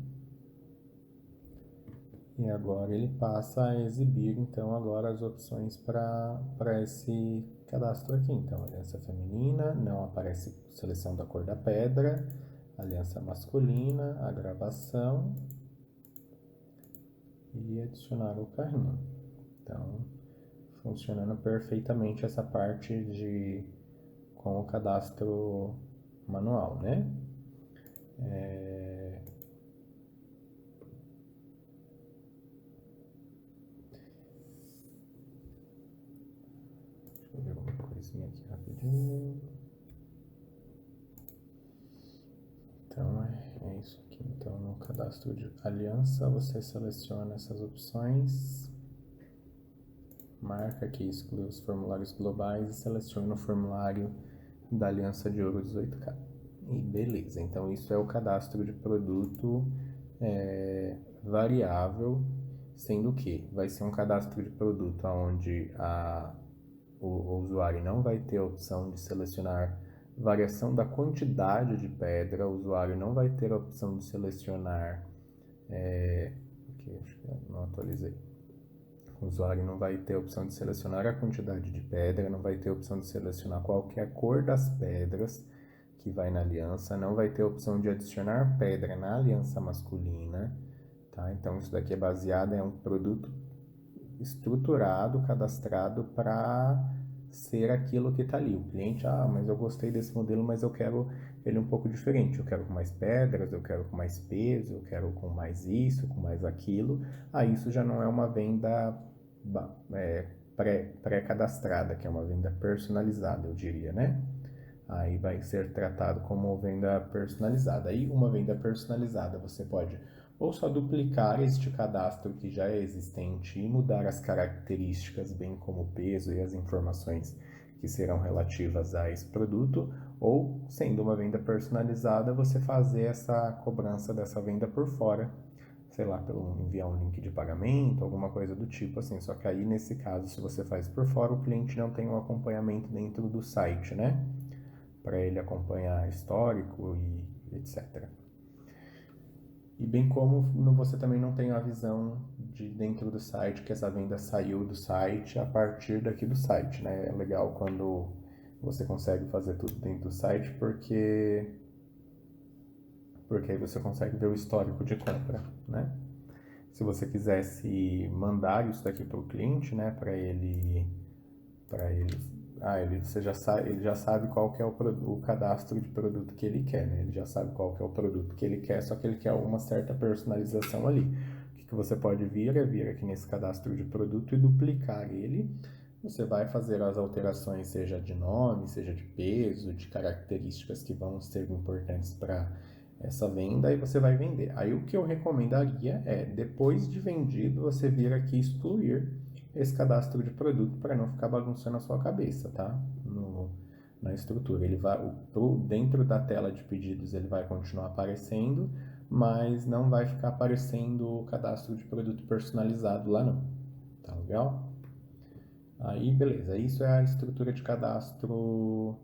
S1: E agora ele passa a exibir, então, agora as opções para esse cadastro aqui. Então, aliança feminina, não aparece seleção da cor da pedra, aliança masculina, a gravação e adicionar o carrinho. Então, funcionando perfeitamente essa parte com o cadastro manual, né? Deixa eu ver uma coisinha aqui rapidinho. Então, é isso aqui. Então, no cadastro de aliança, você seleciona essas opções, marca aqui, exclui os formulários globais e seleciona o formulário da aliança de ouro 18K. E beleza, então isso é o cadastro de produto variável, sendo que vai ser um cadastro de produto onde o usuário não vai ter a opção de selecionar variação da quantidade de pedra, o usuário não vai ter a opção de selecionar, aqui, acho que eu não atualizei, o usuário não vai ter a opção de selecionar a quantidade de pedra, não vai ter a opção de selecionar qual que é a cor das pedras que vai na aliança, não vai ter a opção de adicionar pedra na aliança masculina, tá? Então isso daqui é baseado em um produto estruturado, cadastrado para ser aquilo que está ali. O cliente, mas eu gostei desse modelo, mas eu quero ele um pouco diferente. Eu quero com mais pedras, eu quero com mais peso, eu quero com mais isso, com mais aquilo. Isso já não é uma venda pré-cadastrada, que é uma venda personalizada, eu diria, né? Aí vai ser tratado como venda personalizada. Aí uma venda personalizada você pode ou só duplicar este cadastro que já é existente e mudar as características, bem como o peso e as informações que serão relativas a esse produto, ou, sendo uma venda personalizada, você fazer essa cobrança dessa venda por fora, sei lá, pelo enviar um link de pagamento, alguma coisa do tipo assim. Só que aí, nesse caso, se você faz por fora, o cliente não tem um acompanhamento dentro do site, né? Para ele acompanhar histórico e etc. E bem como você também não tem a visão de dentro do site que essa venda saiu do site a partir daqui do site, né? É legal quando você consegue fazer tudo dentro do site porque aí você consegue ver o histórico de compra, né? Se você quisesse mandar isso daqui para o cliente, né, ele já sabe qual que é o cadastro de produto que ele quer, né? Ele já sabe qual que é o produto que ele quer, só que ele quer uma certa personalização ali. O que você pode vir aqui nesse cadastro de produto e duplicar ele. Você vai fazer as alterações, seja de nome, seja de peso, de características que vão ser importantes para essa venda, e você vai vender. Aí o que eu recomendaria é, depois de vendido, você vir aqui excluir esse cadastro de produto para não ficar bagunçando a sua cabeça, tá? Na estrutura. Ele vai, dentro da tela de pedidos, ele vai continuar aparecendo, mas não vai ficar aparecendo o cadastro de produto personalizado lá não. Tá legal? Aí, beleza. Isso é a estrutura de cadastro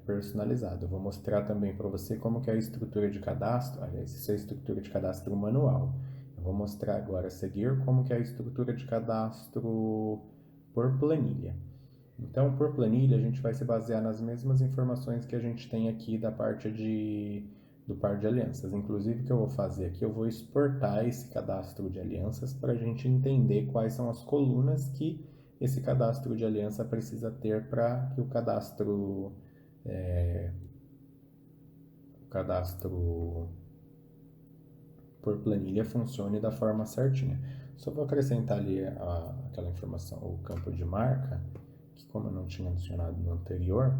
S1: personalizado. Eu vou mostrar também para você como que é a estrutura de cadastro. Aliás, isso é a estrutura de cadastro manual. Eu vou mostrar agora a seguir como que é a estrutura de cadastro por planilha. Então, por planilha, a gente vai se basear nas mesmas informações que a gente tem aqui da parte do par de alianças. Inclusive, o que eu vou fazer aqui, eu vou exportar esse cadastro de alianças para a gente entender quais são as colunas que esse cadastro de aliança precisa ter para que o cadastro por planilha funcione da forma certinha. Só vou acrescentar ali aquela informação, o campo de marca, que como eu não tinha adicionado no anterior,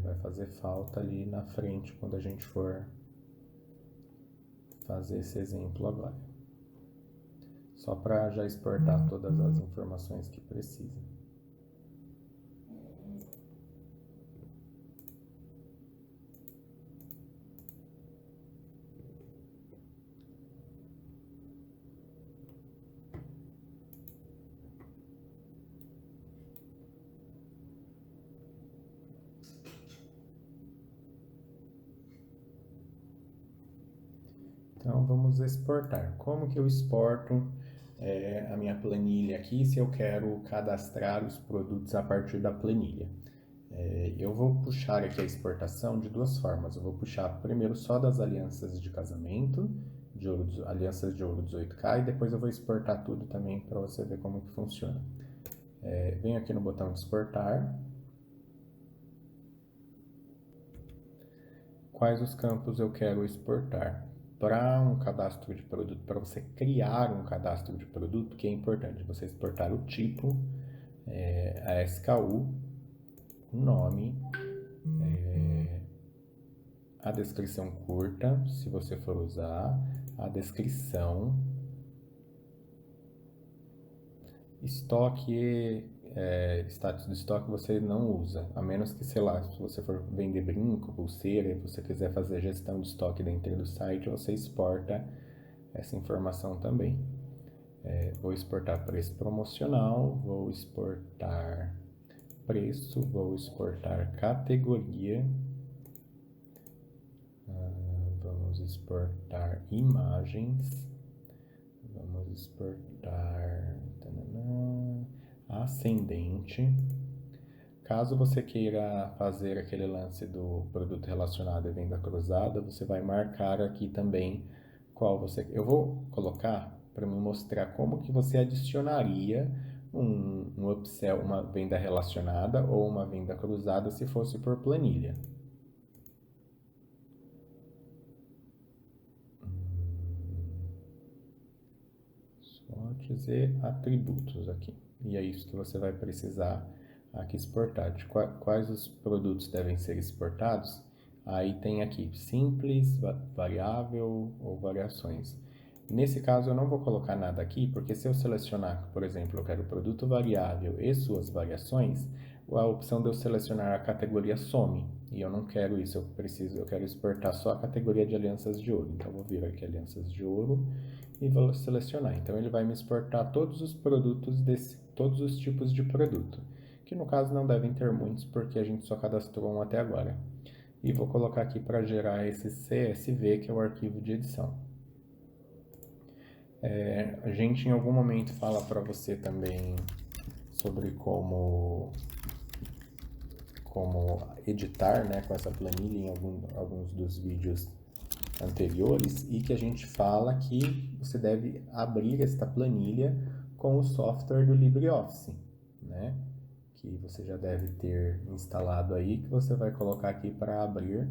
S1: vai fazer falta ali na frente quando a gente for fazer esse exemplo agora. só para já exportar todas as informações que precisa. Então, vamos exportar. Como que eu exporto a minha planilha aqui se eu quero cadastrar os produtos a partir da planilha? Eu vou puxar aqui a exportação de duas formas. Eu vou puxar primeiro só das alianças de casamento, alianças de ouro 18K, e depois eu vou exportar tudo também para você ver como que funciona. Venho aqui no botão de exportar. Quais os campos eu quero exportar? Para um cadastro de produto, para você criar um cadastro de produto, que é importante você exportar o tipo, a SKU, o nome, a descrição curta, se você for usar, a descrição, estoque, status do estoque você não usa, a menos que, sei lá, se você for vender brinco, pulseira, e você quiser fazer gestão de estoque dentro do site, você exporta essa informação também. Vou exportar preço promocional, vou exportar preço, vou exportar categoria, vamos exportar imagens, vamos exportar ascendente. Caso você queira fazer aquele lance do produto relacionado à venda cruzada, você vai marcar aqui também qual você... Eu vou colocar para me mostrar como que você adicionaria um upsell, uma venda relacionada ou uma venda cruzada se fosse por planilha. Sortes e atributos aqui. E é isso que você vai precisar aqui exportar. De quais os produtos devem ser exportados? Aí tem aqui simples, variável ou variações. Nesse caso eu não vou colocar nada aqui, porque se eu selecionar, por exemplo, eu quero produto variável e suas variações, a opção de eu selecionar a categoria some. E eu não quero isso, eu quero exportar só a categoria de alianças de ouro. Então eu vou vir aqui alianças de ouro e vou selecionar. Então ele vai me exportar todos os produtos todos os tipos de produto, que no caso não devem ter muitos porque a gente só cadastrou um até agora. E vou colocar aqui para gerar esse CSV, que é o arquivo de edição. A gente em algum momento fala para você também sobre como editar, né, com essa planilha em alguns dos vídeos anteriores, e que a gente fala que você deve abrir esta planilha com o software do LibreOffice, né? Que você já deve ter instalado aí, que você vai colocar aqui para abrir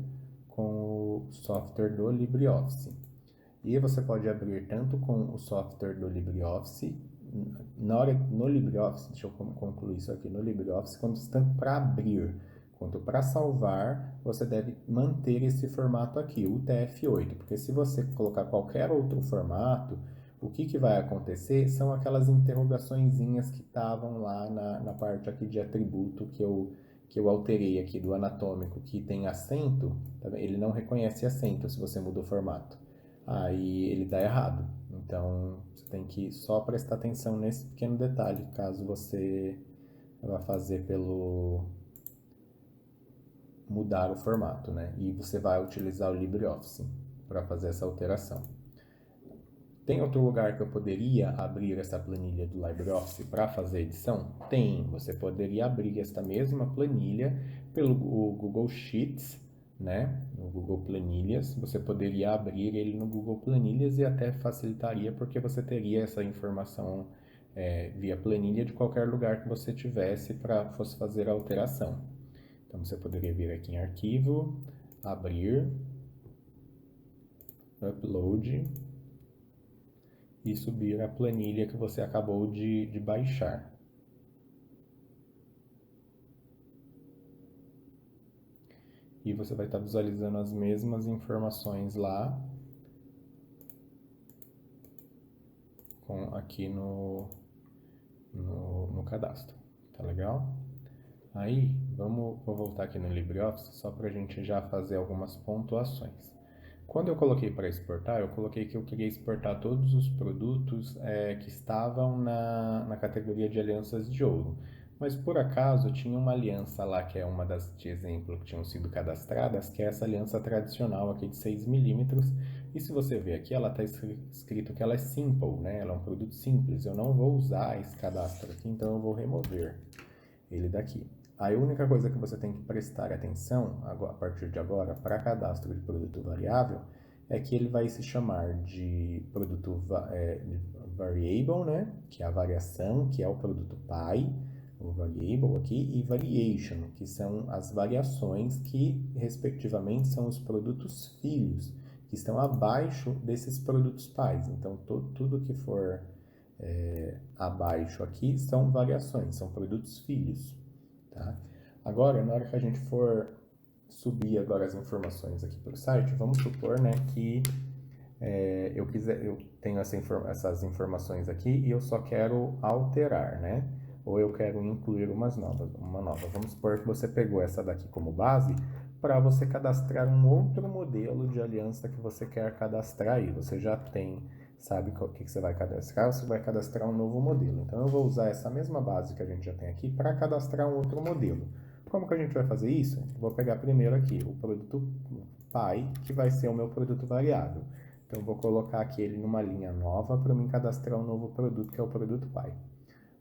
S1: com o software do LibreOffice. E você pode abrir tanto com o software do LibreOffice, no LibreOffice, deixa eu concluir isso aqui, no LibreOffice, tanto para abrir quanto para salvar, você deve manter esse formato aqui, o TF8, porque se você colocar qualquer outro formato, o que vai acontecer são aquelas interrogaçõezinhas que estavam lá na parte aqui de atributo que eu alterei aqui do anatômico, que tem acento, ele não reconhece acento se você muda o formato. Aí ele dá errado. Então você tem que só prestar atenção nesse pequeno detalhe, caso você vá fazer pelo mudar o formato, né? E você vai utilizar o LibreOffice para fazer essa alteração. Tem outro lugar que eu poderia abrir essa planilha do LibreOffice para fazer edição? Tem. Você poderia abrir esta mesma planilha pelo Google Sheets, né? No Google Planilhas. Você poderia abrir ele no Google Planilhas e até facilitaria porque você teria essa informação via planilha de qualquer lugar que você tivesse para fosse fazer a alteração. Então você poderia vir aqui em Arquivo, Abrir, Upload e subir a planilha que você acabou de baixar. E você vai estar visualizando as mesmas informações lá, aqui no cadastro, tá legal? Aí, vou voltar aqui no LibreOffice só para a gente já fazer algumas pontuações. Quando eu coloquei para exportar, eu coloquei que eu queria exportar todos os produtos que estavam na categoria de alianças de ouro. Mas por acaso tinha uma aliança lá, que é uma das de exemplo que tinham sido cadastradas, que é essa aliança tradicional aqui de 6 milímetros. E se você ver aqui, ela está escrito que ela é simple, né? Ela é um produto simples. Eu não vou usar esse cadastro aqui, então eu vou remover ele daqui. A única coisa que você tem que prestar atenção a partir de agora para cadastro de produto variável é que ele vai se chamar de produto de variable, né? Que é a variação, que é o produto pai, o variable aqui, e variation, que são as variações que, respectivamente, são os produtos filhos, que estão abaixo desses produtos pais. Então, tudo que for abaixo aqui são variações, são produtos filhos, tá? Agora, na hora que a gente for subir agora as informações aqui para o site, vamos supor, né, que eu tenho essas informações aqui e eu só quero alterar, né? Ou eu quero incluir uma nova. Vamos supor que você pegou essa daqui como base para você cadastrar um outro modelo de aliança que você quer cadastrar aí. Você já tem, sabe o que você vai cadastrar? Você vai cadastrar um novo modelo. Então eu vou usar essa mesma base que a gente já tem aqui para cadastrar um outro modelo. Como que a gente vai fazer isso? Eu vou pegar primeiro aqui o produto pai, que vai ser o meu produto variável. Então, eu vou colocar aqui ele numa linha nova para mim cadastrar um novo produto, que é o produto pai.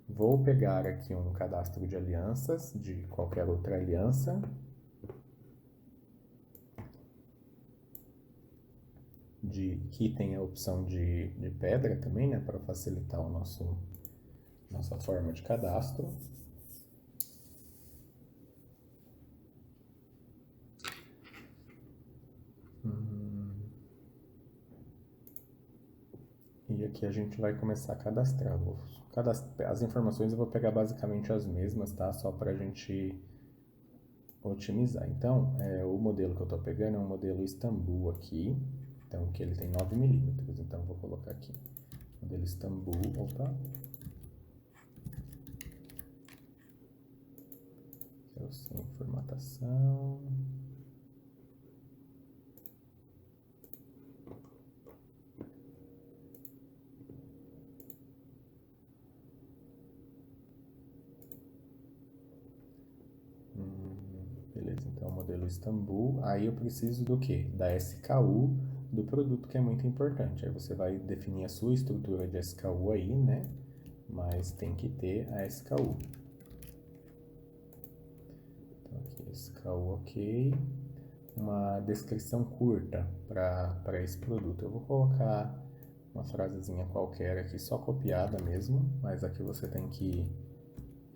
S1: Vou pegar aqui um cadastro de alianças, de qualquer outra aliança. Que tem a opção de pedra também, né? Para facilitar nossa forma de cadastro. E aqui a gente vai começar a cadastrar. As informações eu vou pegar basicamente as mesmas, tá? Só para a gente otimizar. Então, o modelo que eu estou pegando é um modelo Istanbul aqui. Então, que ele tem 9 milímetros. Então, eu vou colocar aqui. Modelo Istanbul. Opa. Sem formatação. Beleza, então modelo Istanbul. Aí eu preciso do quê? Da SKU do produto, que é muito importante. Aí você vai definir a sua estrutura de SKU aí, né? Mas tem que ter a SKU. Então aqui, SKU ok. Uma descrição curta para esse produto. Eu vou colocar uma frasezinha qualquer aqui, só copiada mesmo, mas aqui você tem que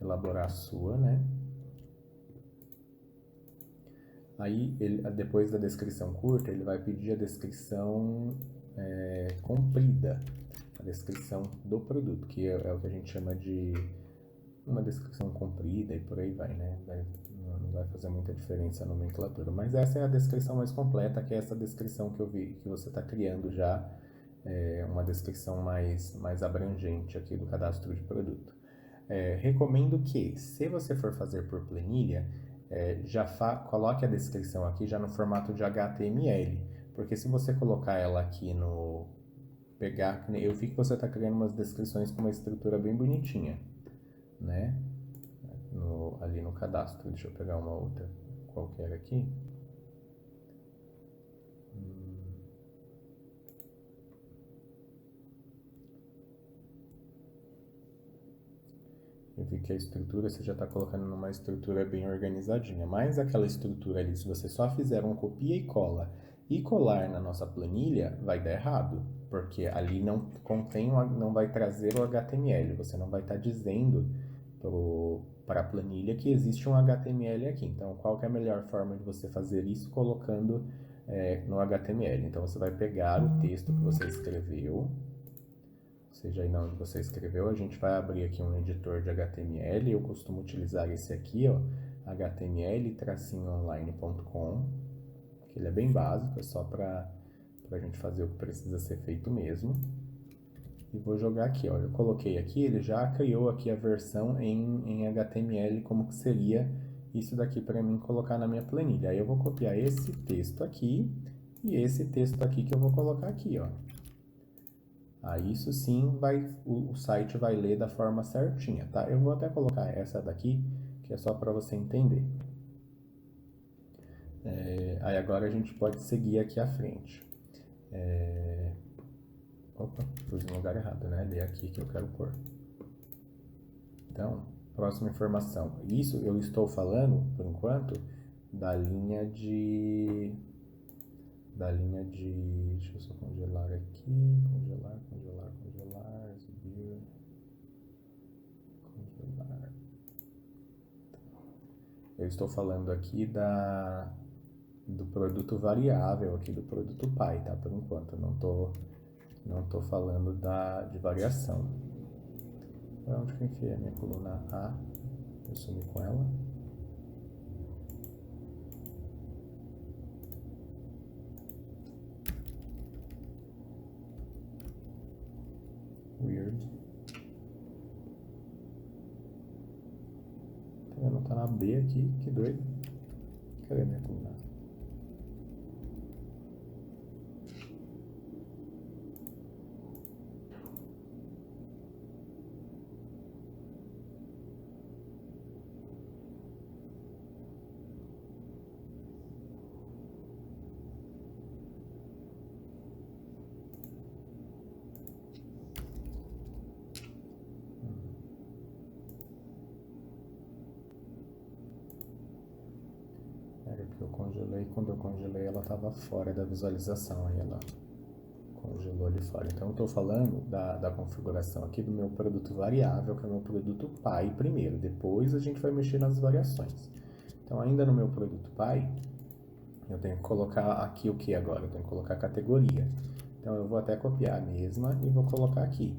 S1: elaborar a sua, né? Aí, depois da descrição curta, ele vai pedir a descrição comprida, a descrição do produto, que é o que a gente chama de uma descrição comprida e por aí vai, né? Não vai fazer muita diferença a nomenclatura, mas essa é a descrição mais completa, que é essa descrição que eu vi que você está criando já, uma descrição mais abrangente aqui do cadastro de produto. Recomendo que, se você for fazer por planilha, coloque a descrição aqui já no formato de HTML, porque se você colocar ela aqui eu vi que você está criando umas descrições com uma estrutura bem bonitinha, né? Ali no cadastro. Deixa eu pegar uma outra qualquer aqui. Eu vi que a estrutura você já está colocando numa estrutura bem organizadinha, mas aquela estrutura ali, se você só fizer um copia e cola e colar na nossa planilha, vai dar errado, porque ali não vai trazer o HTML, você não vai estar dizendo para a planilha que existe um HTML aqui. Então, qual que é a melhor forma de você fazer isso? Colocando no HTML. Então, você vai pegar o texto que você escreveu, seja aí onde você escreveu, a gente vai abrir aqui um editor de HTML. Eu costumo utilizar esse aqui, ó, html-online.com, que ele é bem básico, é só para a gente fazer o que precisa ser feito mesmo. e vou jogar aqui, ó. Eu coloquei aqui, ele já criou aqui a versão em HTML, como que seria isso daqui para mim colocar na minha planilha. Aí eu vou copiar esse texto aqui e esse texto aqui que eu vou colocar aqui, ó. Aí isso sim o site vai ler da forma certinha, tá? Eu vou até colocar essa daqui, que é só para você entender. Aí agora a gente pode seguir aqui à frente. Opa, pus no lugar errado, né? É aqui que eu quero pôr. Então, próxima informação. Isso eu estou falando, por enquanto, da linha de... Deixa eu só congelar aqui. Congelar, subir, congelar. Eu estou falando aqui do produto variável, aqui do produto pai, tá? Por enquanto, não tô falando de variação. Para onde que eu enfiei a minha coluna A? Eu sumi com ela. Weird. Não tá na B aqui, que doido. Cadê a minha coluna A? Era porque eu congelei, quando eu congelei ela estava fora da visualização, aí ela congelou ali fora. Então eu estou falando da configuração aqui do meu produto variável, que é o meu produto pai primeiro, depois a gente vai mexer nas variações. Então ainda no meu produto pai, eu tenho que colocar aqui o que agora? Eu tenho que colocar categoria. Então eu vou até copiar a mesma e vou colocar aqui.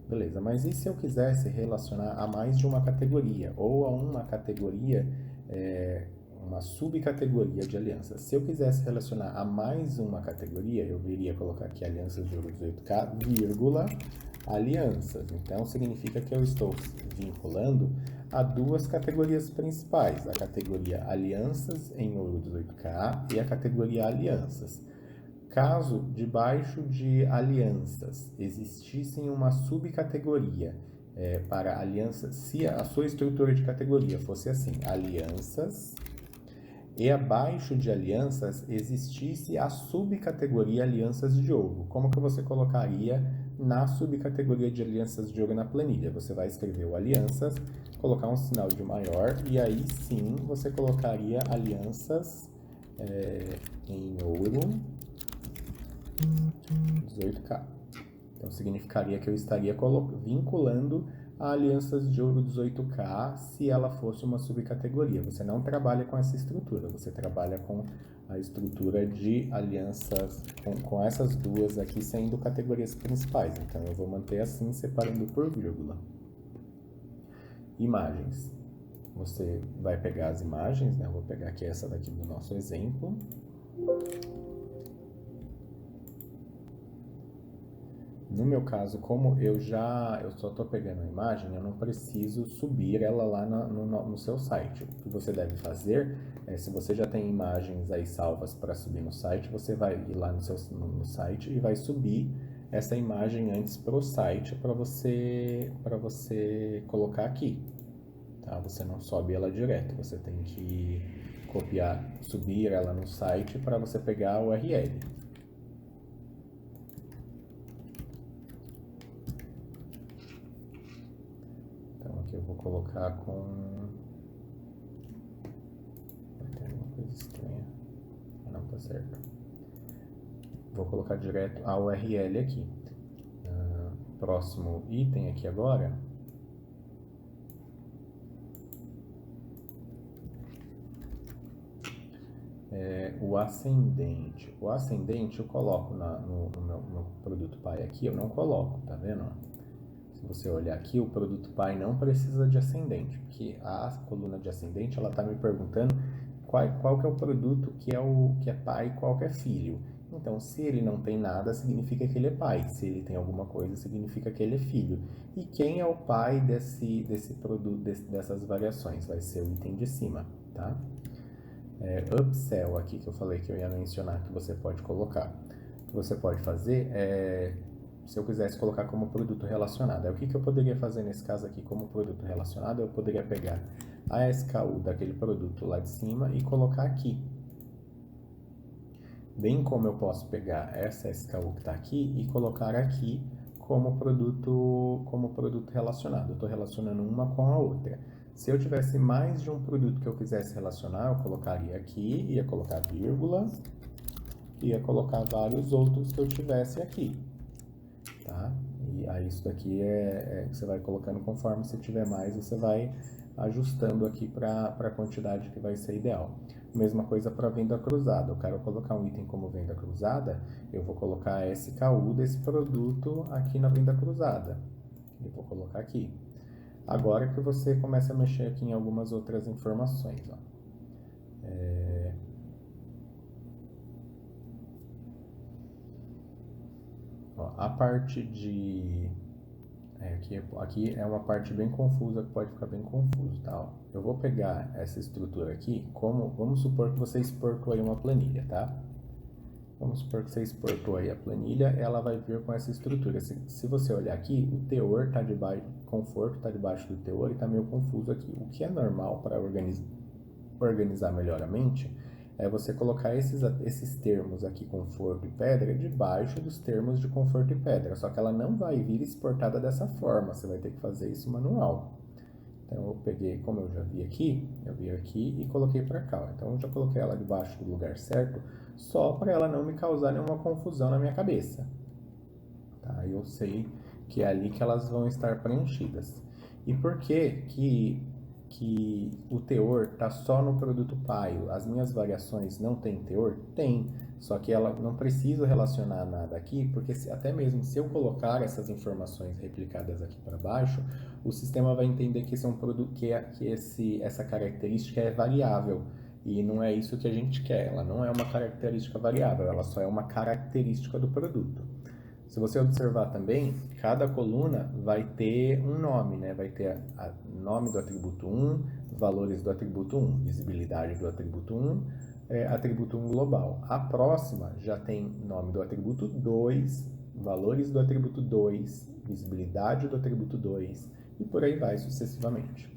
S1: Beleza, mas e se eu quisesse relacionar a mais de uma categoria, ou a uma categoria, uma subcategoria de alianças? Se eu quisesse relacionar a mais uma categoria, eu viria colocar aqui alianças de ouro 18K, vírgula, alianças. Então, significa que eu estou vinculando a duas categorias principais, a categoria alianças em ouro 18K e a categoria alianças. Caso debaixo de alianças existissem uma subcategoria para alianças, se a sua estrutura de categoria fosse assim, alianças, e abaixo de alianças existisse a subcategoria alianças de ouro, como que você colocaria na subcategoria de alianças de ouro na planilha? Você vai escrever o alianças, colocar um sinal de maior e aí sim você colocaria alianças em ouro 18K. Então significaria que eu estaria vinculando a alianças de ouro 18K se ela fosse uma subcategoria. Você não trabalha com essa estrutura, você trabalha com a estrutura de alianças, com essas duas aqui sendo categorias principais. Então eu vou manter assim, separando por vírgula. Imagens. Você vai pegar as imagens, né? Eu vou pegar aqui essa daqui do nosso exemplo. No meu caso, como eu só estou pegando a imagem, eu não preciso subir ela lá no seu site. O que você deve fazer é, se você já tem imagens aí salvas para subir no site, você vai ir lá no site e vai subir essa imagem antes para o site para você colocar aqui. Tá? Você não sobe ela direto, você tem que copiar, subir ela no site para você pegar a URL. Eu vou colocar com... Tem alguma coisa estranha. Não, tá certo. Vou colocar direto a URL aqui. Próximo item aqui agora. O ascendente. O ascendente eu coloco no meu produto pai aqui, eu não coloco, tá vendo? Se você olhar aqui, o produto pai não precisa de ascendente, porque a coluna de ascendente ela está me perguntando qual que é o produto que é pai e qual que é filho. Então, se ele não tem nada, significa que ele é pai. Se ele tem alguma coisa, significa que ele é filho. E quem é o pai desse produto, dessas variações? Vai ser o item de cima, tá? Upsell aqui, que eu falei que eu ia mencionar, que você pode colocar. O que você pode fazer é, se eu quisesse colocar como produto relacionado, o que eu poderia fazer nesse caso aqui como produto relacionado? Eu poderia pegar a SKU daquele produto lá de cima e colocar aqui. Bem como eu posso pegar essa SKU que está aqui e colocar aqui como produto relacionado. Eu estou relacionando uma com a outra. Se eu tivesse mais de um produto que eu quisesse relacionar, eu colocaria aqui, ia colocar vírgula, ia colocar vários outros que eu tivesse aqui, tá? E aí isso daqui você vai colocando conforme você tiver mais, você vai ajustando aqui para a quantidade que vai ser ideal. Mesma coisa para venda cruzada. Eu quero colocar um item como venda cruzada, eu vou colocar a SKU desse produto aqui na venda cruzada. Eu vou colocar aqui. Agora que você começa a mexer aqui em algumas outras informações, ó. A parte de... aqui é uma parte bem confusa, que pode ficar bem confuso, tá? Eu vou pegar essa estrutura aqui, vamos supor que você exportou aí uma planilha, tá? Vamos supor que você exportou aí a planilha, ela vai vir com essa estrutura. Se você olhar aqui, o teor está debaixo, conforto está debaixo do teor e está meio confuso aqui. O que é normal para organizar melhor a mente é você colocar esses termos aqui, conforto e pedra, debaixo dos termos de conforto e pedra. Só que ela não vai vir exportada dessa forma, você vai ter que fazer isso manual. Então eu peguei, como eu já vi aqui, eu vim aqui e coloquei para cá. Então eu já coloquei ela debaixo do lugar certo, só para ela não me causar nenhuma confusão na minha cabeça. Tá? Eu sei que é ali que elas vão estar preenchidas. E por que o teor está só no produto paio? As minhas variações não têm teor? Tem, só que ela não precisa relacionar nada aqui, porque até mesmo se eu colocar essas informações replicadas aqui para baixo, o sistema vai entender que esse é um produto, essa característica é variável. E não é isso que a gente quer, ela não é uma característica variável, ela só é uma característica do produto. Se você observar também, cada coluna vai ter um nome, né? Vai ter nome do atributo 1, valores do atributo 1, visibilidade do atributo 1, atributo 1 global. A próxima já tem nome do atributo 2, valores do atributo 2, visibilidade do atributo 2 e por aí vai sucessivamente.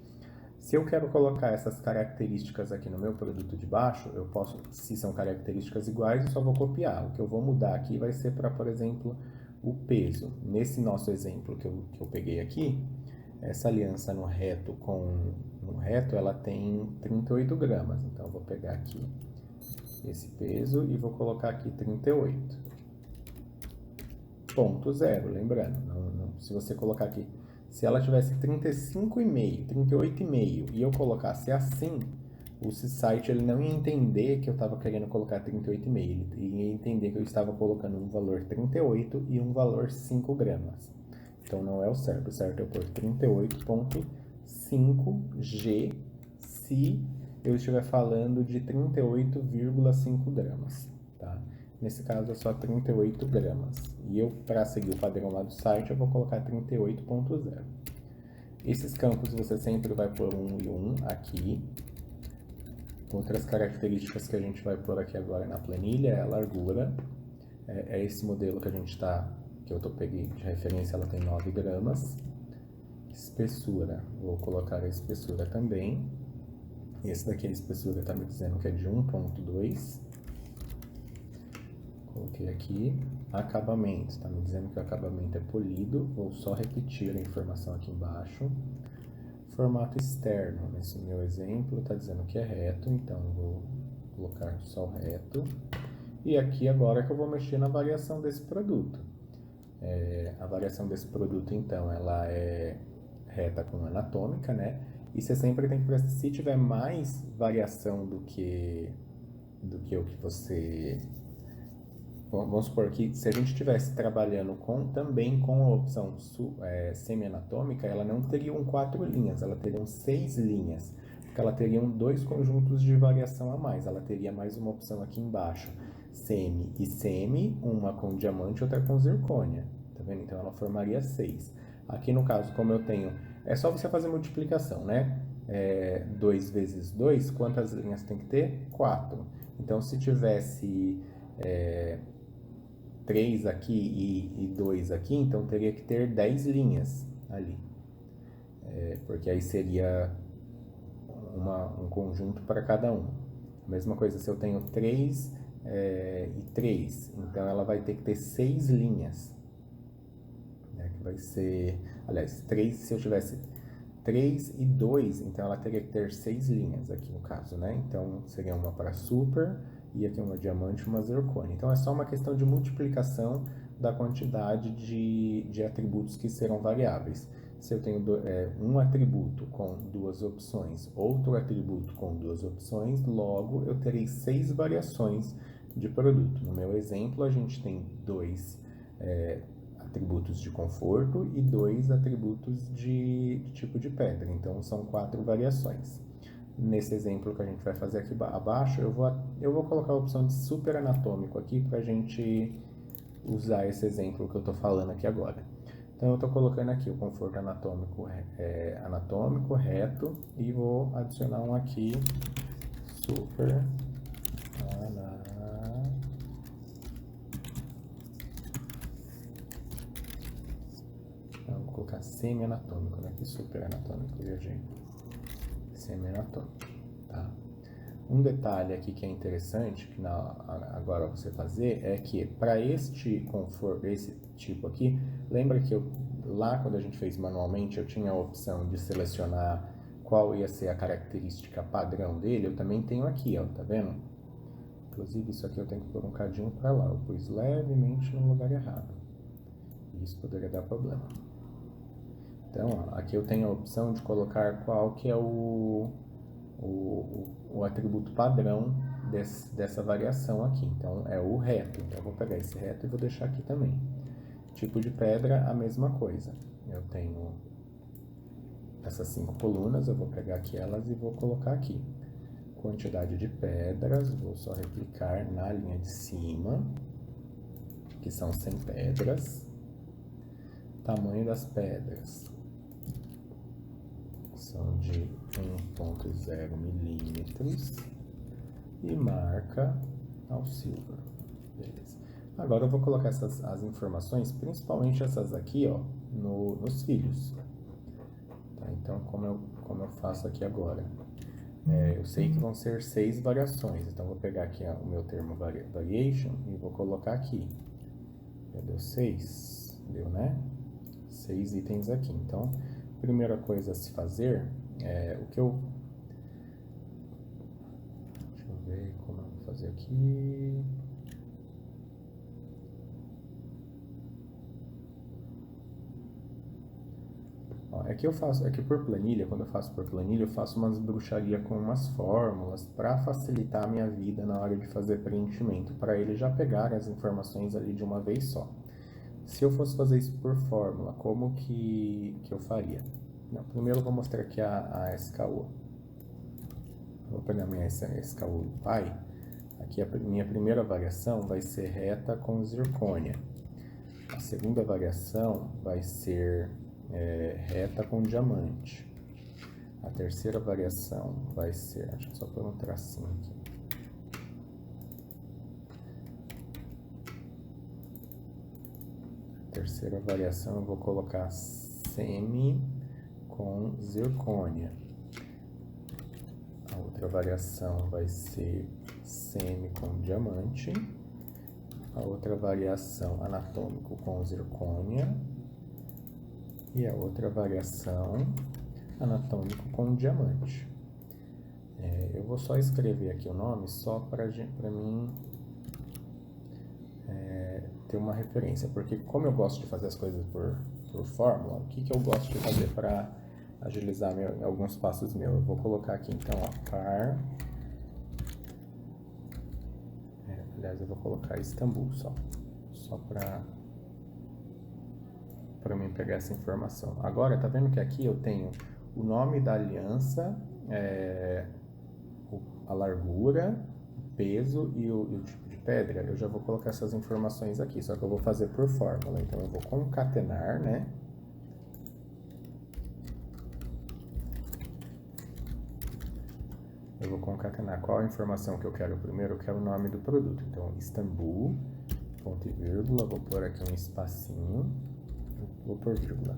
S1: Se eu quero colocar essas características aqui no meu produto de baixo, eu posso, se são características iguais, eu só vou copiar. O que eu vou mudar aqui vai ser para, por exemplo, o peso. Nesse nosso exemplo que eu peguei aqui, essa aliança no reto ela tem 38 gramas. Então, eu vou pegar aqui esse peso e vou colocar aqui 38.0, lembrando, se você colocar aqui, se ela tivesse 35,5, 38,5 e eu colocasse assim, o site ele não ia entender que eu estava querendo colocar 38,5, ele ia entender que eu estava colocando um valor 38 e um valor 5 gramas. Então não é o certo é eu pôr 38,5G se eu estiver falando de 38,5 gramas, tá? Nesse caso é só 38 gramas. E eu, para seguir o padrão lá do site, eu vou colocar 38.0. Esses campos você sempre vai pôr 1 e 1 aqui. Outras características que a gente vai pôr aqui agora na planilha é a largura. É esse modelo que eu peguei de referência, ela tem 9 gramas. Espessura, vou colocar a espessura também. Esse daqui a espessura está me dizendo que é de 1.2. Coloquei aqui. Acabamento, está me dizendo que o acabamento é polido. Vou só repetir a informação aqui embaixo. Formato externo, nesse meu exemplo, está dizendo que é reto, então eu vou colocar só reto. E aqui agora que eu vou mexer na variação desse produto. A variação desse produto, então, ela é reta com anatômica, né? E você sempre tem que prestar, se tiver mais variação do que o que você... Vamos supor que se a gente estivesse trabalhando também com a opção semi-anatômica, ela não teria 4 linhas, ela teria 6 linhas, porque ela teria 2 conjuntos de variação a mais, ela teria mais uma opção aqui embaixo. semi e semi, uma com diamante e outra com zircônia. Tá vendo? Então ela formaria 6. Aqui no caso, como eu tenho... É só você fazer multiplicação, né? 2 vezes 2, quantas linhas tem que ter? 4. Então, se tivesse 3 aqui e 2 aqui, então teria que ter 10 linhas ali. Porque aí seria um conjunto para cada um. A mesma coisa, se eu tenho 3 e 3, então ela vai ter que ter 6 linhas. Que vai ser... Aliás, 3, se eu tivesse 3 e 2, então ela teria que ter 6 linhas aqui no caso, né? Então seria uma para super e aqui uma diamante e uma zircônia. Então é só uma questão de multiplicação da quantidade de atributos que serão variáveis. Se eu tenho um atributo com 2 opções, outro atributo com 2 opções, logo eu terei 6 variações de produto. No meu exemplo, a gente tem 2 atributos de conforto e 2 atributos de tipo de pedra. Então, são 4 variações. Nesse exemplo que a gente vai fazer aqui abaixo, eu vou colocar a opção de super anatômico aqui para a gente usar esse exemplo que eu estou falando aqui agora. Então, eu estou colocando aqui o conforto anatômico, anatômico reto, e vou adicionar um aqui, super anatômico. Vou colocar semi-anatômico, né? Que super anatômico, viajei. Semi-anatômico, tá? Um detalhe aqui que é interessante, que agora você fazer, é que para este conforto, esse tipo aqui, lembra que lá quando a gente fez manualmente, eu tinha a opção de selecionar qual ia ser a característica padrão dele, eu também tenho aqui, ó, tá vendo? Inclusive isso aqui eu tenho que pôr um cadinho para lá, eu pus levemente no lugar errado. Isso poderia dar problema. Então, ó, aqui eu tenho a opção de colocar qual que é o atributo padrão dessa variação aqui. Então, é o reto. Então, eu vou pegar esse reto e vou deixar aqui também. Tipo de pedra, a mesma coisa. Eu tenho essas 5 colunas, eu vou pegar aqui elas e vou colocar aqui. Quantidade de pedras, vou só replicar na linha de cima, que são 100 pedras. Tamanho das pedras são de 1,0 milímetros e marca ao silver. Beleza. Agora eu vou colocar as informações, principalmente essas aqui, ó, nos filhos. Tá? Então, como eu faço aqui agora? Eu sei que vão ser 6 variações, então vou pegar aqui o meu termo variation e vou colocar aqui. Já deu 6, deu, né? 6 itens aqui. Então, primeira coisa a se fazer é o que eu... Deixa eu ver como eu vou fazer aqui. Ó, é que por planilha, quando eu faço por planilha, eu faço umas bruxaria com umas fórmulas para facilitar a minha vida na hora de fazer preenchimento, para ele já pegar as informações ali de uma vez só. Se eu fosse fazer isso por fórmula, como que eu faria? Não, primeiro eu vou mostrar aqui a SKU. Vou pegar minha SKU Pi. Aqui a minha primeira variação vai ser reta com zircônia. A segunda variação vai ser reta com diamante. A terceira variação vai ser... Acho que só por um tracinho aqui. Terceira variação eu vou colocar semi com zircônia. A outra variação vai ser semi com diamante. A outra variação anatômico com zircônia. E a outra variação anatômico com diamante. Eu vou só escrever aqui o nome só para mim ter uma referência, porque como eu gosto de fazer as coisas por fórmula, o que eu gosto de fazer para agilizar alguns passos meus? Eu vou colocar aqui então, ó, par, aliás eu vou colocar Istambul só para mim pegar essa informação. Agora, tá vendo que aqui eu tenho o nome da aliança, a largura, o peso e o tipo de pedra, eu já vou colocar essas informações aqui, só que eu vou fazer por fórmula. Então, eu vou concatenar, né? Eu vou concatenar qual a informação que eu quero primeiro. Eu quero o nome do produto. Então, Istambul, ponto e vírgula. Vou pôr aqui um espacinho. Vou pôr vírgula.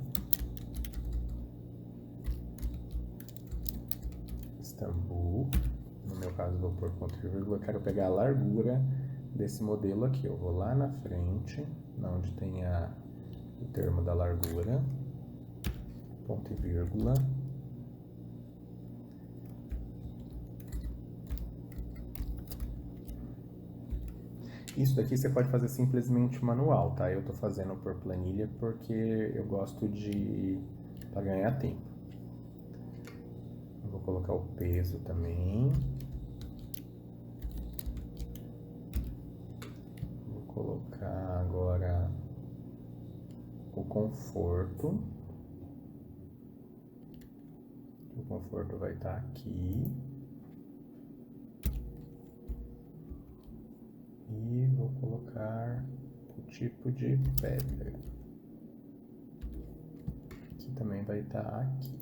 S1: Istambul. No meu caso, vou pôr ponto e vírgula. Eu quero pegar a largura desse modelo aqui. Eu vou lá na frente, onde tem o termo da largura. Ponto e vírgula. Isso daqui você pode fazer simplesmente manual, tá? Eu tô fazendo por planilha porque eu gosto para ganhar tempo. Eu vou colocar o peso também. Vou colocar agora o conforto. O conforto vai estar aqui. E vou colocar o tipo de pedra, que também vai estar aqui.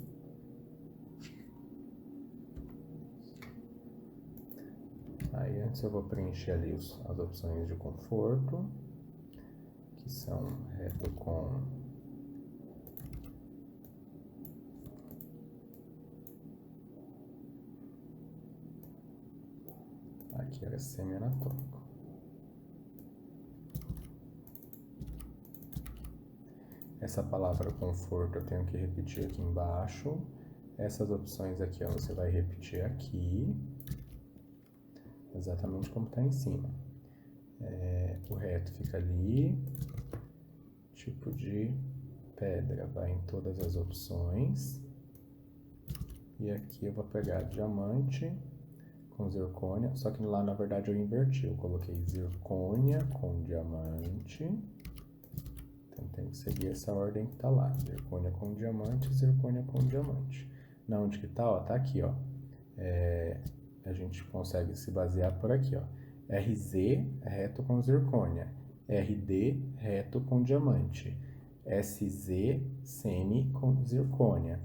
S1: Aí antes eu vou preencher ali as opções de conforto, que são reto com aqui era semi-anatômico. Essa palavra conforto eu tenho que repetir aqui embaixo. Essas opções aqui, ó, você vai repetir aqui, exatamente como está em cima. O reto fica ali. Tipo de pedra vai em todas as opções. E aqui eu vou pegar diamante com zircônia, só que lá na verdade eu inverti. Eu coloquei zircônia com diamante. Então tem que seguir essa ordem que tá lá. Zircônia com diamante, zircônia com diamante. Na onde que tá, ó? Tá aqui, ó. A gente consegue se basear por aqui, ó. RZ, reto com zircônia. RD, reto com diamante. SZ, semi com zircônia.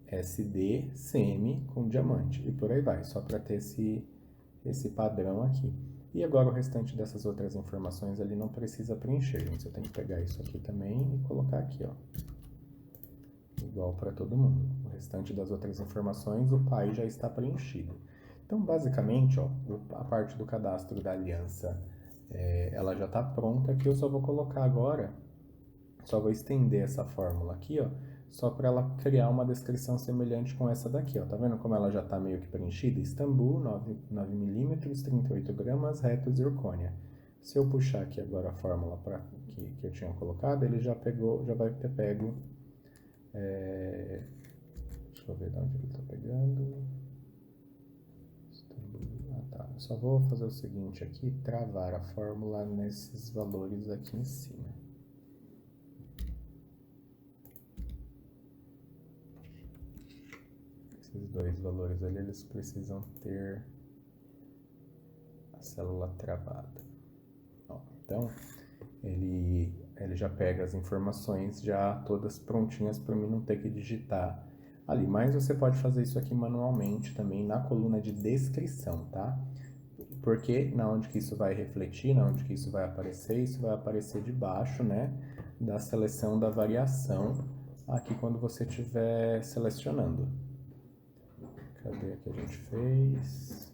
S1: SD, semi com diamante. E por aí vai, só para ter esse padrão aqui. E agora o restante dessas outras informações ali não precisa preencher, gente. Você tem que pegar isso aqui também e colocar aqui, ó. Igual para todo mundo. O restante das outras informações, o PAI já está preenchido. Então, basicamente, ó, a parte do cadastro da aliança, ela já está pronta aqui. Eu só vou colocar agora, só vou estender essa fórmula aqui, ó, só para ela criar uma descrição semelhante com essa daqui, ó. Tá vendo como ela já está meio que preenchida? Istambul, 9 milímetros, 38 gramas, reto zircônia. Se eu puxar aqui agora a fórmula que eu tinha colocado, ele já vai ter pego. Deixa eu ver de onde ele está pegando. Tá. Eu só vou fazer o seguinte aqui, travar a fórmula nesses valores aqui em cima. Esses dois valores ali, eles precisam ter a célula travada. Ó, então, ele já pega as informações já todas prontinhas para mim não ter que digitar ali. Mas você pode fazer isso aqui manualmente também na coluna de descrição, tá? Porque na onde que isso vai refletir, na onde que isso vai aparecer debaixo, né, da seleção da variação aqui quando você estiver selecionando. Cadê que a gente fez?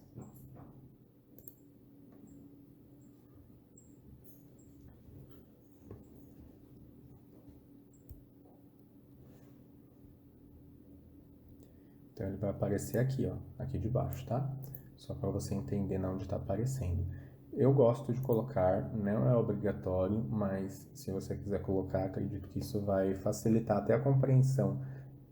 S1: Então ele vai aparecer aqui, ó, aqui debaixo, tá? Só para você entender onde está aparecendo. Eu gosto de colocar, não é obrigatório, mas se você quiser colocar, acredito que isso vai facilitar até a compreensão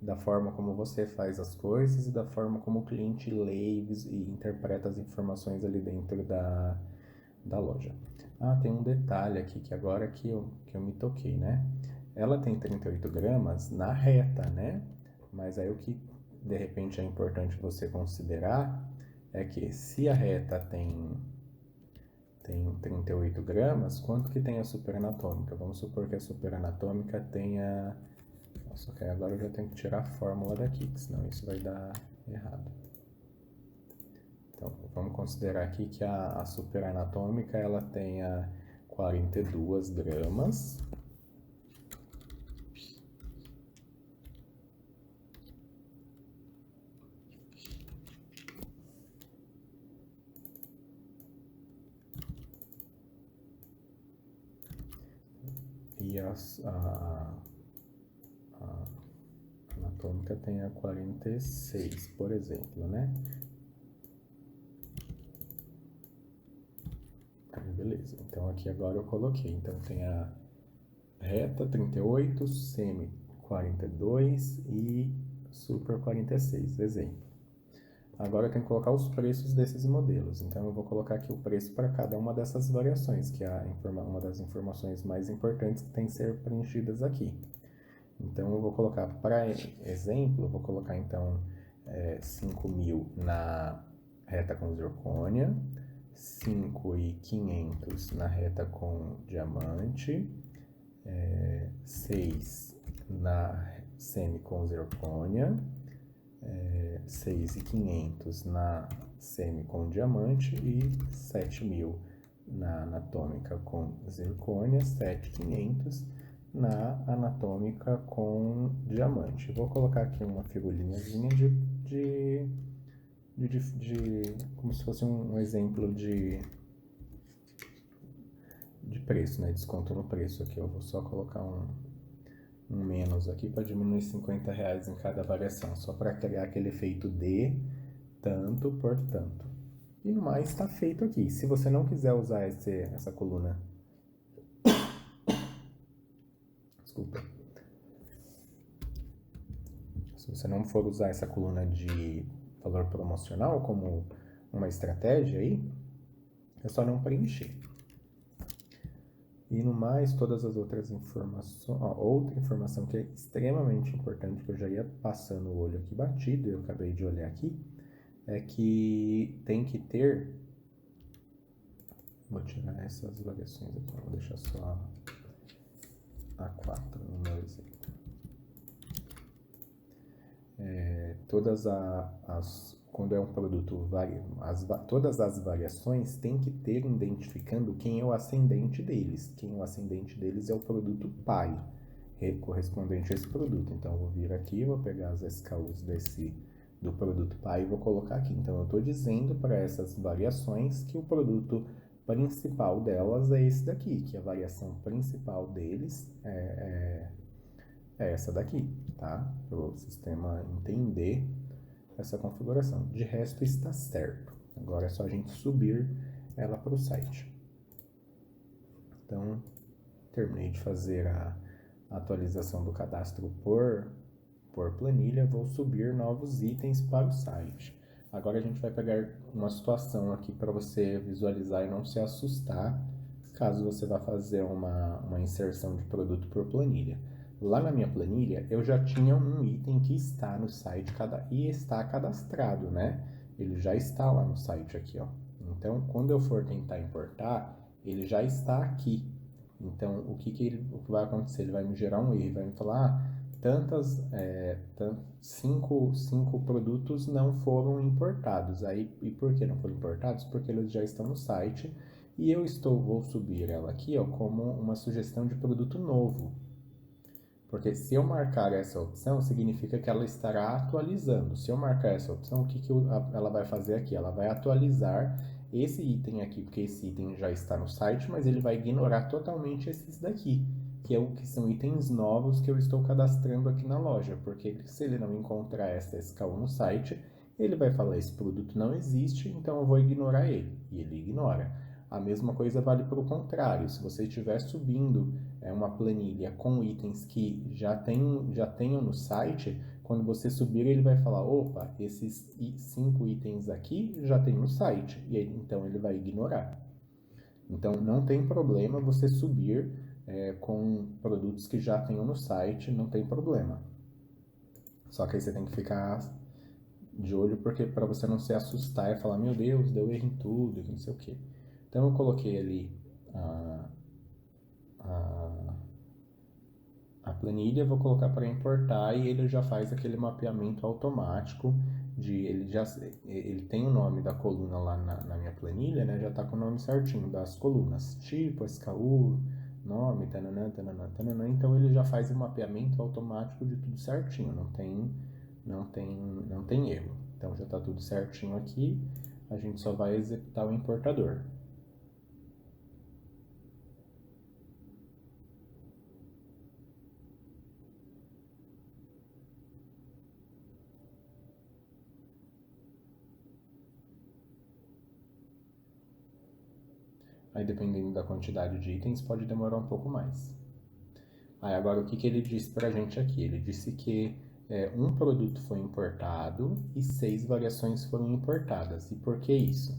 S1: da forma como você faz as coisas e da forma como o cliente lê e interpreta as informações ali dentro da loja. Ah, tem um detalhe aqui que agora que eu me toquei, né? Ela tem 38 gramas na reta, né? Mas aí o que de repente é importante você considerar é que se a reta tem tem 38 gramas, quanto que tem a superanatômica? Vamos supor que a superanatômica tenha... Nossa, ok, agora eu já tenho que tirar a fórmula daqui, senão isso vai dar errado. Então, vamos considerar aqui que a superanatômica ela tenha 42 gramas. E a anatômica tenha 46, por exemplo, né? Aí, beleza. Então, aqui agora eu coloquei. Então, tem a reta 38, semi 42 e super 46, exemplo. Agora eu tenho que colocar os preços desses modelos. Então, eu vou colocar aqui o preço para cada uma dessas variações, que é uma das informações mais importantes que tem que ser preenchidas aqui. Então, eu vou colocar, para exemplo, eu vou colocar, então, 5.000 na reta com zircônia, 5.500 na reta com diamante, 6 na semi com zircônia, 6.500 na semi com diamante e 7.000 na anatômica com zircônia, 7.500 na anatômica com diamante. Vou colocar aqui uma figurinhazinha de como se fosse um exemplo de preço, né? Desconto no preço aqui. Eu vou só colocar um menos aqui para diminuir R$50 em cada variação, só para criar aquele efeito de tanto por tanto. E no mais está feito aqui. Se você não quiser usar essa coluna, desculpa, se você não for usar essa coluna de valor promocional como uma estratégia aí, é só não preencher. E no mais, todas as outras informações... outra informação que é extremamente importante, que eu já ia passando o olho aqui batido, eu acabei de olhar aqui, é que tem que ter... Vou tirar essas variações aqui, vou deixar só a 4 no meu exemplo. Quando é um produto todas as variações têm que ter identificando quem é o ascendente deles. Quem é o ascendente deles é o produto pai, correspondente a esse produto. Então, eu vou vir aqui, vou pegar as SKUs do produto pai e vou colocar aqui. Então, eu estou dizendo para essas variações que o produto principal delas é esse daqui, que a variação principal deles é essa daqui, tá? Para o sistema entender essa configuração. De resto, está certo. Agora é só a gente subir ela para o site. Então, terminei de fazer a atualização do cadastro por planilha. Vou subir novos itens para o site. Agora a gente vai pegar uma situação aqui para você visualizar e não se assustar caso você vá fazer uma inserção de produto por planilha. Lá na minha planilha, eu já tinha um item que está no site e está cadastrado, né? Ele já está lá no site aqui, ó. Então, quando eu for tentar importar, ele já está aqui. Então, o que vai acontecer? Ele vai me gerar um erro, vai me falar, cinco produtos não foram importados. Aí, e por que não foram importados? Porque eles já estão no site e eu vou subir ela aqui, ó, como uma sugestão de produto novo. Porque se eu marcar essa opção, significa que ela estará atualizando. Se eu marcar essa opção, o que ela vai fazer aqui? Ela vai atualizar esse item aqui, porque esse item já está no site, mas ele vai ignorar totalmente esses daqui, que são itens novos que eu estou cadastrando aqui na loja. Porque se ele não encontrar essa SKU no site, ele vai falar, esse produto não existe, então eu vou ignorar ele. E ele ignora. A mesma coisa vale para o contrário. Se você estiver subindo uma planilha com itens que já tenham no site, quando você subir ele vai falar, opa, esses 5 itens aqui já tem no site, e aí, então ele vai ignorar. Então não tem problema você subir com produtos que já tenham no site, não tem problema. Só que aí você tem que ficar de olho, porque para você não se assustar e falar, meu Deus, deu erro em tudo, não sei o que. Então eu coloquei ali a, a, a planilha, vou colocar para importar e ele já faz aquele mapeamento automático ele tem o nome da coluna lá na minha planilha, né? Já está com o nome certinho das colunas, tipo, SKU, nome, tananã, tananã, tananã. Então ele já faz o mapeamento automático de tudo certinho, não tem erro. Então já está tudo certinho aqui, a gente só vai executar o importador. Aí dependendo da quantidade de itens pode demorar um pouco mais. Aí agora o que ele disse pra gente aqui? Ele disse que um produto foi importado e 6 variações foram importadas. E por que isso?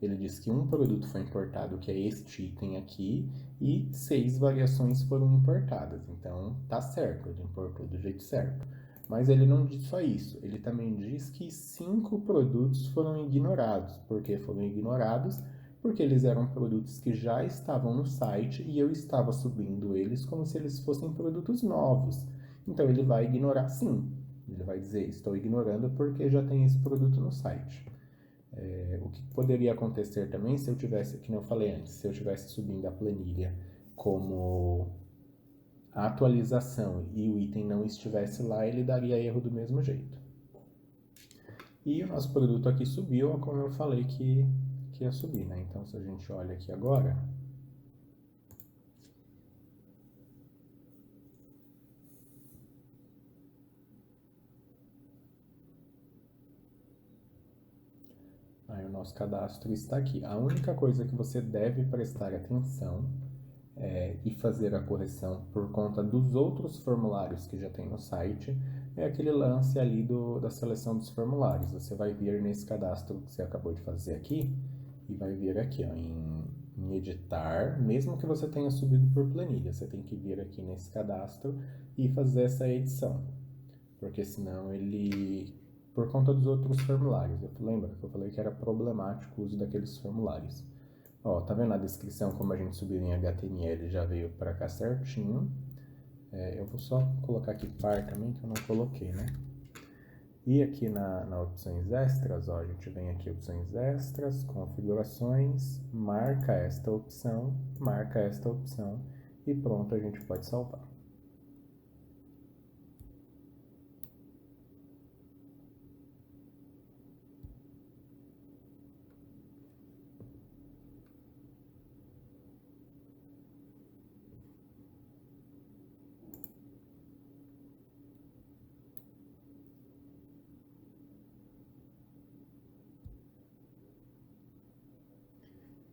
S1: Ele disse que um produto foi importado, que é este item aqui, e 6 variações foram importadas. Então tá certo, ele importou do jeito certo. Mas ele não diz só isso, ele também diz que 5 produtos foram ignorados. Por que foram ignorados? Porque eles eram produtos que já estavam no site e eu estava subindo eles como se eles fossem produtos novos. Então ele vai ignorar sim. Ele vai dizer, estou ignorando porque já tem esse produto no site. O que poderia acontecer também se eu tivesse, que eu falei antes, se eu tivesse subindo a planilha como a atualização e o item não estivesse lá, ele daria erro do mesmo jeito. E o nosso produto aqui subiu, como eu falei que ia subir, né? Então, se a gente olha aqui agora, aí o nosso cadastro está aqui. A única coisa que você deve prestar atenção e fazer a correção por conta dos outros formulários que já tem no site é aquele lance ali da seleção dos formulários. Você vai vir nesse cadastro que você acabou de fazer aqui e vai vir aqui ó, em editar, mesmo que você tenha subido por planilha, você tem que vir aqui nesse cadastro e fazer essa edição, porque senão ele, por conta dos outros formulários, lembra que eu falei que era problemático o uso daqueles formulários. Ó, tá vendo a descrição como a gente subiu em HTML já veio para cá certinho. Eu vou só colocar aqui par também, que eu não coloquei, né? E aqui na opções extras, ó, a gente vem aqui opções extras, configurações, marca esta opção e pronto, a gente pode salvar.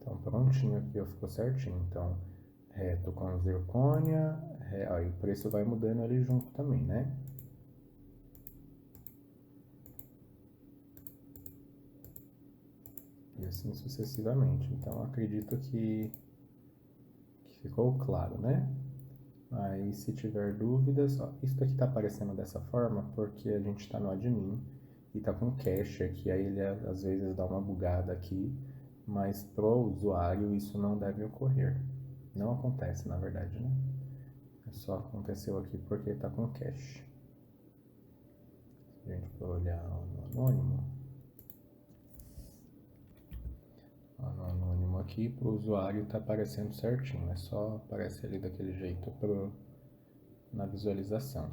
S1: Então prontinho aqui, ó, ficou certinho. Então, reto com zircônia, aí o preço vai mudando ali junto também, né? E assim sucessivamente. Então acredito que ficou claro, né? Aí se tiver dúvidas, ó, isso aqui está aparecendo dessa forma porque a gente está no admin e está com cache aqui, aí ele às vezes dá uma bugada aqui, mas pro usuário isso não deve ocorrer. Não acontece na verdade, né? Só aconteceu aqui porque está com cache. Se a gente for olhar no anônimo, no anônimo aqui para o usuário está aparecendo certinho, é só aparece ali daquele jeito na visualização.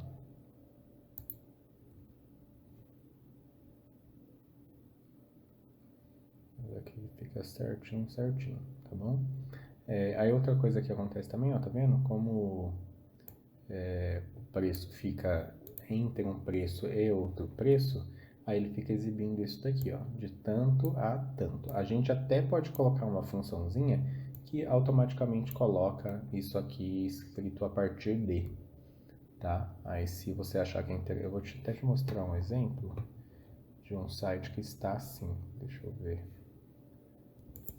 S1: Aqui fica certinho, tá bom? Aí outra coisa que acontece também, ó, tá vendo? Como o preço fica entre um preço e outro preço, aí ele fica exibindo isso daqui, ó, de tanto a tanto. A gente até pode colocar uma funçãozinha que automaticamente coloca isso aqui escrito a partir de, tá? Aí se você achar que é interessante, eu vou até te mostrar um exemplo de um site que está assim, deixa eu ver,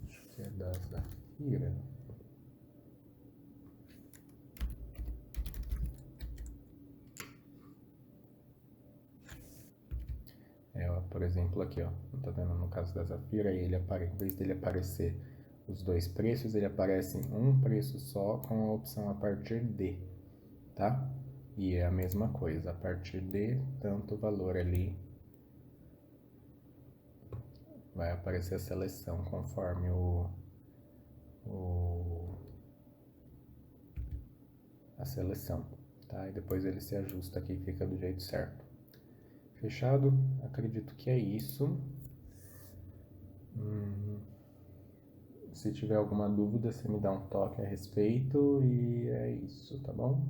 S1: acho que é da Zafira. Por exemplo, aqui, ó, tá vendo no caso da Zafira, ele em vez dele aparecer os dois preços, ele aparece em um preço só com a opção a partir de, tá? E é a mesma coisa, a partir de tanto valor ali, vai aparecer a seleção conforme a seleção, tá? E depois ele se ajusta aqui e fica do jeito certo. Fechado? Acredito que é isso. Se tiver alguma dúvida, você me dá um toque a respeito e é isso, tá bom?